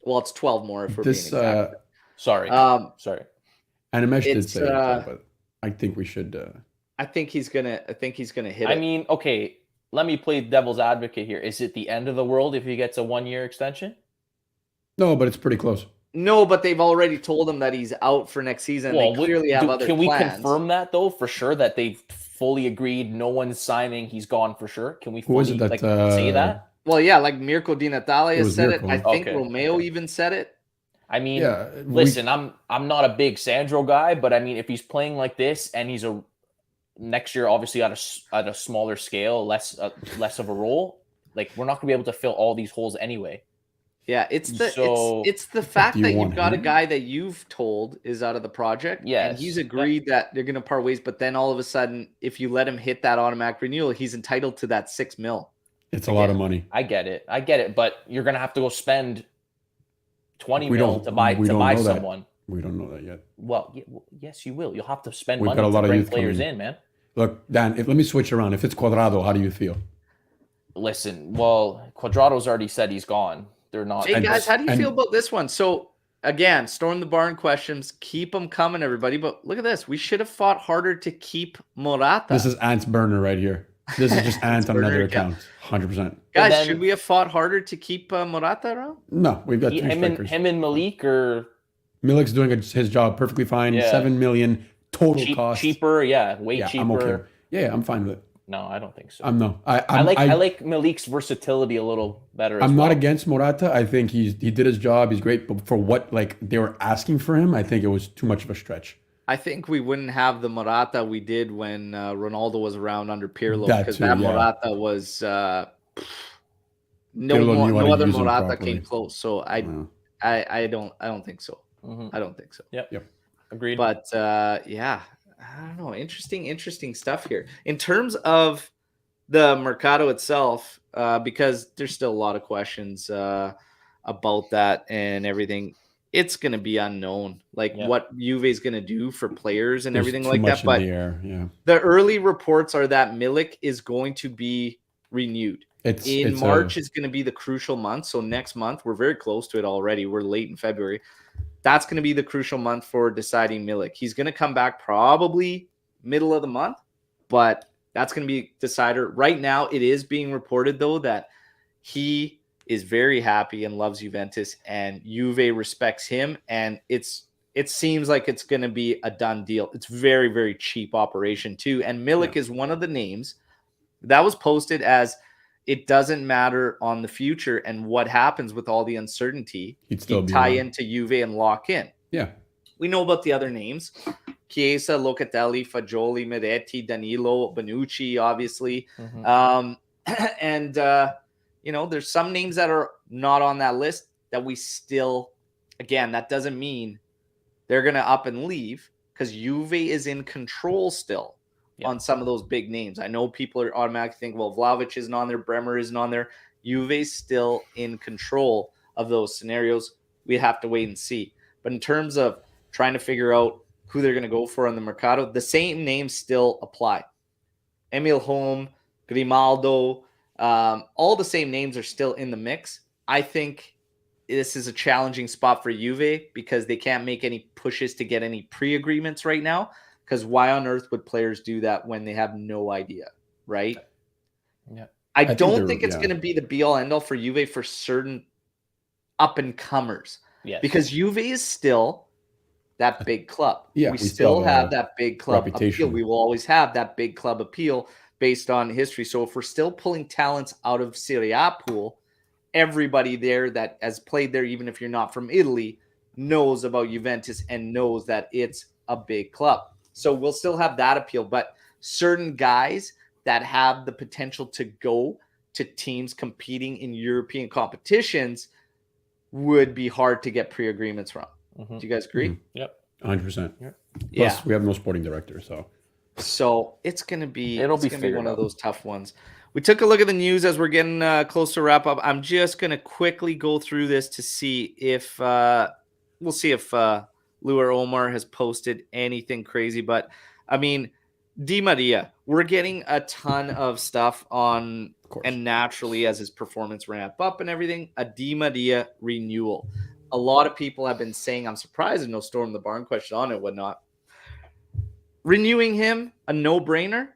Well, it's 12 more if we're being exact. Sorry. And Amesh did say it, but I think we should. I think he's gonna hit it. I mean, okay. Let me play devil's advocate here. Is it the end of the world if he gets a 1-year extension? No, but it's pretty close. No, but they've already told him that he's out for next season. Well, they clearly have other plans. Can we confirm that, though, for sure, that they've fully agreed, no one's signing, he's gone for sure? Can we fully say that? Well, yeah, like Mirko Di Natale has said Mirko. it. I think Romeo even said it. I mean, listen, I'm not a big Sandro guy, but I mean, if he's playing like this and he's next year, obviously at a smaller scale, less of a role, like we're not gonna be able to fill all these holes anyway. Yeah, it's the fact that you've got a guy that you've told is out of the project, and he's agreed that they're gonna part ways, but then all of a sudden, if you let him hit that automatic renewal, he's entitled to that $6 million. It's a lot of money. I get it, but you're gonna have to go spend 20 million to buy someone. We don't know that yet. Well, yes, you will. You'll have to spend money to bring players in, man. Look, Dan, let me switch around. If it's Cuadrado, how do you feel? Listen, well, Cuadrado's already said he's gone. They're not. Hey, guys, how do you feel about this one? So, again, storm the barn questions. Keep them coming, everybody. But look at this. We should have fought harder to keep Morata. This is Ant's burner right here. This is just Ant on another account. 100%. Guys, should we have fought harder to keep Morata around? No, we've got 3 strikers. Him and Malik or... Milik's doing his job perfectly fine. Yeah. 7 million total cost. Cheaper, way cheaper. I'm okay. Yeah, I'm fine with it. No, I don't think so. I like Malik's versatility a little better. I'm not against Morata. I think he did his job. He's great, but for what they were asking for him, I think it was too much of a stretch. I think we wouldn't have the Morata we did when Ronaldo was around under Pirlo, because that Morata was no other Morata came close. So I don't think so. Mm-hmm. I don't think so. Yep. Agreed. But I don't know. Interesting stuff here. In terms of the Mercado itself, because there's still a lot of questions about that and everything. It's going to be unknown, what Juve is going to do for players and everything like that. But the early reports are that Milik is going to be renewed. March is going to be the crucial month. So next month, we're very close to it already. We're late in February. That's going to be the crucial month for deciding Milik. He's going to come back probably middle of the month, but that's going to be decider. Right now, it is being reported, though, that he is very happy and loves Juventus, and Juve respects him, and it seems like it's going to be a done deal. It's very, very cheap operation, too, and Milik is one of the names that was posted as it doesn't matter on the future and what happens with all the uncertainty. He'd tie into Juve and lock in. Yeah. We know about the other names. Chiesa, Locatelli, Fagioli, Meretti, Danilo, Bonucci, obviously. Mm-hmm. There's some names that are not on that list that we still, again, that doesn't mean they're going to up and leave, because Juve is in control still on some of those big names. I know people are automatically thinking, well, Vlahovic isn't on there, Bremer isn't on there. Juve's still in control of those scenarios. We have to wait and see. But in terms of trying to figure out who they're going to go for on the Mercado, the same names still apply. Emil Holm, Grimaldo, all the same names are still in the mix. I think this is a challenging spot for Juve because they can't make any pushes to get any pre-agreements right now, because why on earth would players do that when they have no idea, right? Yeah. I don't think it's going to be the be-all, end-all for Juve for certain up-and-comers. Yes. Because Juve is still that big club. Yeah, we still have that big club appeal. We will always have that big club appeal based on history. So if we're still pulling talents out of Serie A pool, everybody there that has played there, even if you're not from Italy, knows about Juventus and knows that it's a big club. So we'll still have that appeal. But certain guys that have the potential to go to teams competing in European competitions would be hard to get pre-agreements from. Do you guys agree? Mm-hmm. Yep. 100%. Yep. Plus, we have no sporting director, so it's going to be one of those tough ones. We took a look at the news as we're getting close to wrap up. I'm just going to quickly go through this to see if we'll see if Lou or Omer has posted anything crazy. But I mean, Di Maria, we're getting a ton of stuff on, and naturally as his performance ramp up and everything, a Di Maria renewal. A lot of people have been saying, I'm surprised there's no Storm the Barn question on it, whatnot. Renewing him, a no-brainer?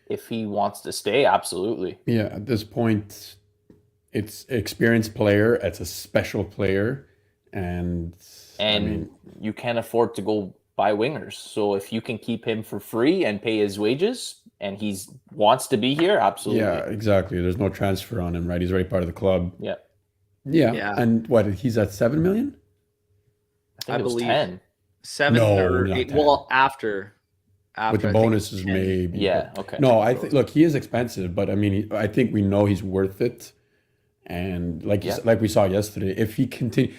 If he wants to stay, absolutely. Yeah, at this point, it's an experienced player. It's a special player. And I mean, you can't afford to go buy wingers. So if you can keep him for free and pay his wages and he wants to be here, absolutely. Yeah, exactly. There's no transfer on him, right? He's already part of the club. Yeah. Yeah. And what, he's at 7 million? I believe 10. 7 or 8. 10. Well, after with the bonuses, maybe. Yeah. Okay. No, I think. Look, he is expensive, but I mean, I think we know he's worth it. And like we saw yesterday, if he continue,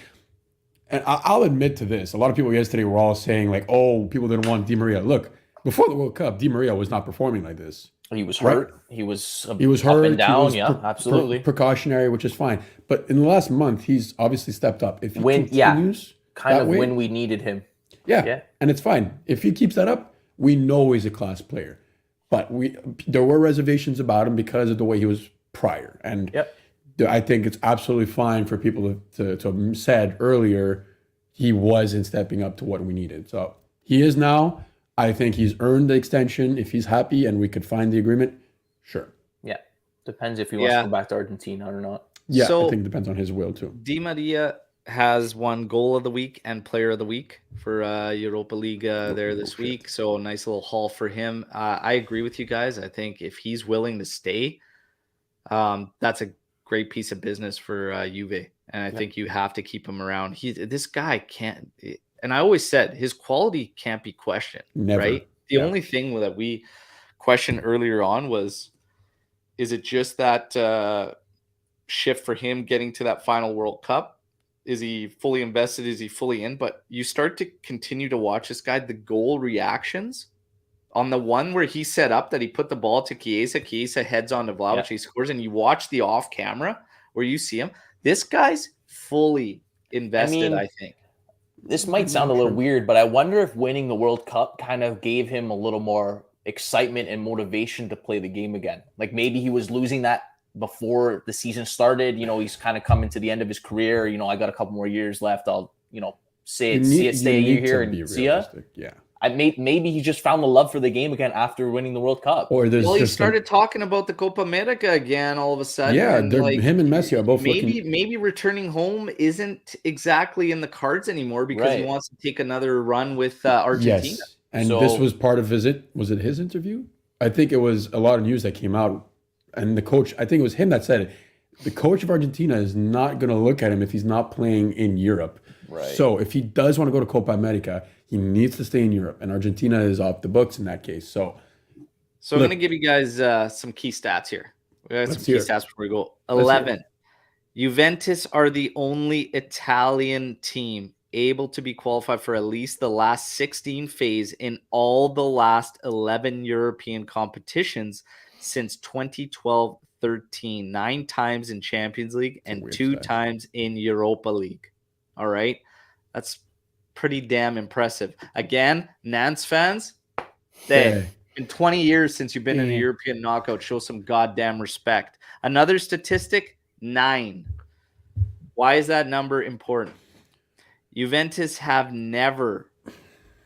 and I'll admit to this, a lot of people yesterday were all saying like, "Oh, people didn't want Di Maria." Look, before the World Cup, Di Maria was not performing like this. He was hurt. Right? He was hurt. Up and down. Absolutely. Precautionary, which is fine. But in the last month, he's obviously stepped up. If he continues, when we needed him. Yeah, and it's fine. If he keeps that up, we know he's a class player. But there were reservations about him because of the way he was prior. And I think it's absolutely fine for people to have said earlier he wasn't stepping up to what we needed. So he is now. I think he's earned the extension. If he's happy and we could find the agreement, sure. Yeah. Depends if he wants to go back to Argentina or not. Yeah, so I think it depends on his will too. Di Maria has won goal of the week and player of the week for Europa League there this week. So a nice little haul for him. I agree with you guys. I think if he's willing to stay, that's a great piece of business for Juve. And I think you have to keep him around. This guy can't, and I always said his quality can't be questioned. Never. Right? The only thing that we questioned earlier on was, is it just that shift for him getting to that final World Cup? Is he fully invested? Is he fully in? But you start to continue to watch this guy, the goal reactions on the one where he set up that he put the ball to Chiesa heads on to Vlahovic, he scores, and you watch the off camera where you see him. This guy's fully invested, I think. This might sound a little weird, but I wonder if winning the World Cup kind of gave him a little more excitement and motivation to play the game again. Like maybe he was losing that before the season started. You know, he's kind of coming to the end of his career. You know, I got a couple more years left. I'll, stay a year here and see ya. Yeah. Maybe he just found the love for the game again after winning the World Cup. Or he started talking about the Copa America again all of a sudden. Yeah, him and Messi are both maybe returning home isn't exactly in the cards anymore because he wants to take another run with Argentina. Yes, and this was part of was it his interview? I think it was a lot of news that came out, and the coach, I think it was him that said it. The coach of Argentina is not going to look at him if he's not playing in Europe. Right. So if he does want to go to Copa America, he needs to stay in Europe, and Argentina is off the books in that case. So I'm going to give you guys some key stats here. We got some key stats before we go. 11. Juventus are the only Italian team able to be qualified for at least the last 16 phase in all the last 11 European competitions since 2012-13, 9 times in Champions League and 2 times in Europa League. All right. That's pretty damn impressive. Again, Nantes fans, in 20 years since you've been in a European knockout, show some goddamn respect. Another statistic, 9. Why is that number important? Juventus have never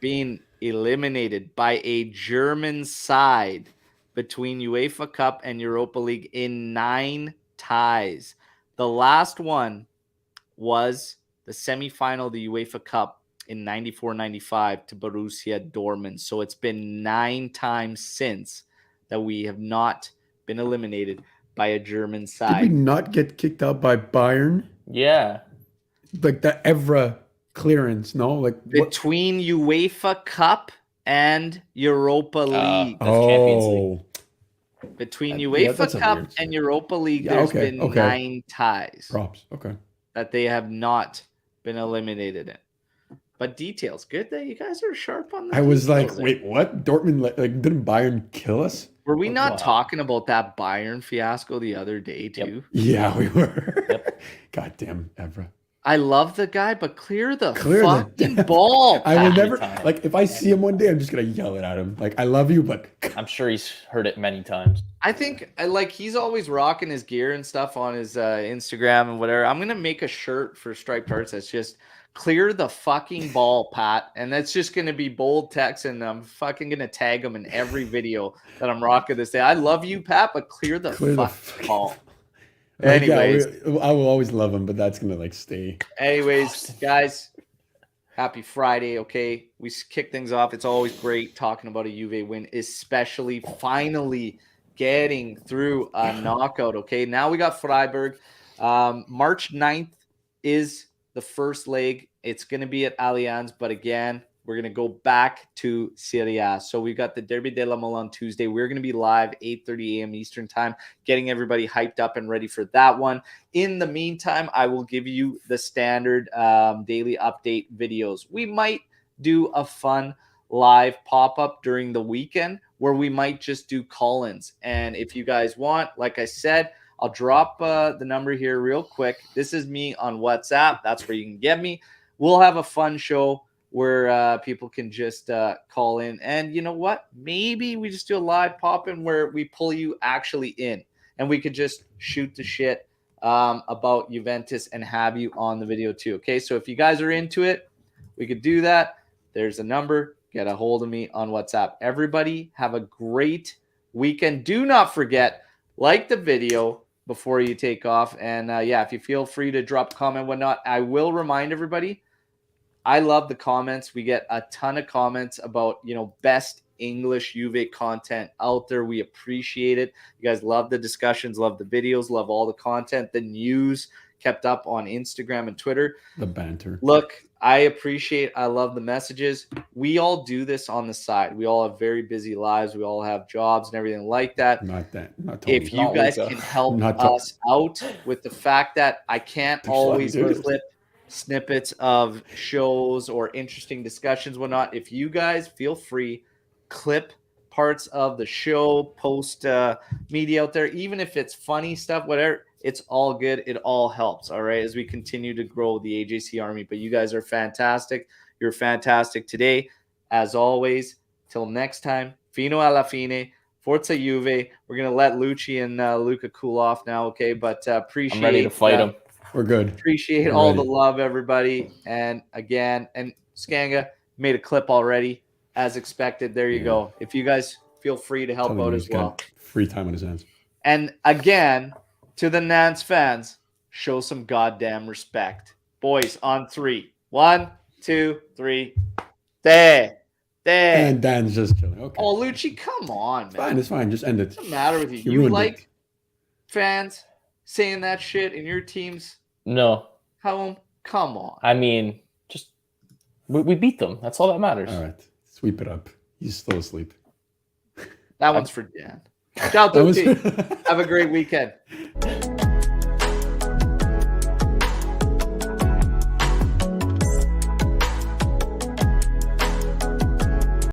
been eliminated by a German side between UEFA Cup and Europa League in 9 ties. The last one was the semifinal of the UEFA Cup in 94-95 to Borussia Dortmund. So it's been 9 times since that we have not been eliminated by a German side. Did we not get kicked out by Bayern? Yeah. Like the Evra clearance, no? Like between UEFA Cup and Europa League. That's Champions League. Between UEFA Cup and Europa League, there's been 9 ties. Props. Okay. That they have not been eliminated in. But details, good that you guys are sharp on that. I was like, wait, what? Dortmund, like didn't Bayern kill us? Were we not talking about that Bayern fiasco the other day too? Yep. Yeah, we were. Goddamn Evra. I love the guy, but clear the fucking ball. I will never, like, if I see him one day, I'm just going to yell it at him. Like, I love you, but. I'm sure he's heard it many times. I think, like, he's always rocking his gear and stuff on his Instagram and whatever. I'm going to make a shirt for Striped Hearts that's just clear the fucking ball, Pat. And that's just going to be bold text, and I'm fucking going to tag him in every video that I'm rocking this day. I love you, Pat, but clear the fucking ball. Anyways, I will always love him, but that's gonna like stay. Anyways, guys, happy Friday. Okay, we kick things off. It's always great talking about a Juve win, especially finally getting through a knockout. Okay, now we got Freiburg. March 9th is the first leg. It's gonna be at Allianz, but again, we're going to go back to Serie A. So we've got the Derby della Mole on Tuesday. We're going to be live 8:30 a.m. Eastern time, getting everybody hyped up and ready for that one. In the meantime, I will give you the standard daily update videos. We might do a fun live pop-up during the weekend where we might just do call-ins. And if you guys want, like I said, I'll drop the number here real quick. This is me on WhatsApp. That's where you can get me. We'll have a fun show where people can just call in. And you know what? Maybe we just do a live pop-in where we pull you actually in. And we could just shoot the shit about Juventus and have you on the video too. Okay, so if you guys are into it, we could do that. There's a number. Get a hold of me on WhatsApp. Everybody have a great weekend. Do not forget, like the video before you take off. And yeah, if you feel free to drop a comment, whatnot, I will remind everybody, I love the comments. We get a ton of comments about, best English Juve content out there. We appreciate it. You guys love the discussions, love the videos, love all the content, the news kept up on Instagram and Twitter. The banter. Look, I love the messages. We all do this on the side. We all have very busy lives. We all have jobs and everything like that. Not if you guys can help us out with the fact that I can't always clip snippets of shows or interesting discussions, whatnot. If you guys feel free, clip parts of the show, post media out there, even if it's funny stuff, whatever, it's all good. It all helps, all right, as we continue to grow the AJC Army. But you guys are fantastic. You're fantastic today. As always, till next time, fino alla fine, Forza Juve. We're going to let Lucci and Luca cool off now, okay? But appreciate I'm ready to fight them. We're good. Appreciate all the love, everybody. And again, and Skanga made a clip already, as expected. There you go. If you guys feel free to help out as well. Free time on his hands. And again, to the Nantes fans, show some goddamn respect. Boys, on 3. 1, 2, 3. There. And Dan's just chilling. Okay. Oh, Lucci, come on, man. It's fine. Just end it. What's the matter with you? You like fans saying that shit in your teams? No. Come on. I mean, just we beat them. That's all that matters. All right. Sweep it up. He's still asleep. That one's for Dan. Ciao, tutti. Have a great weekend.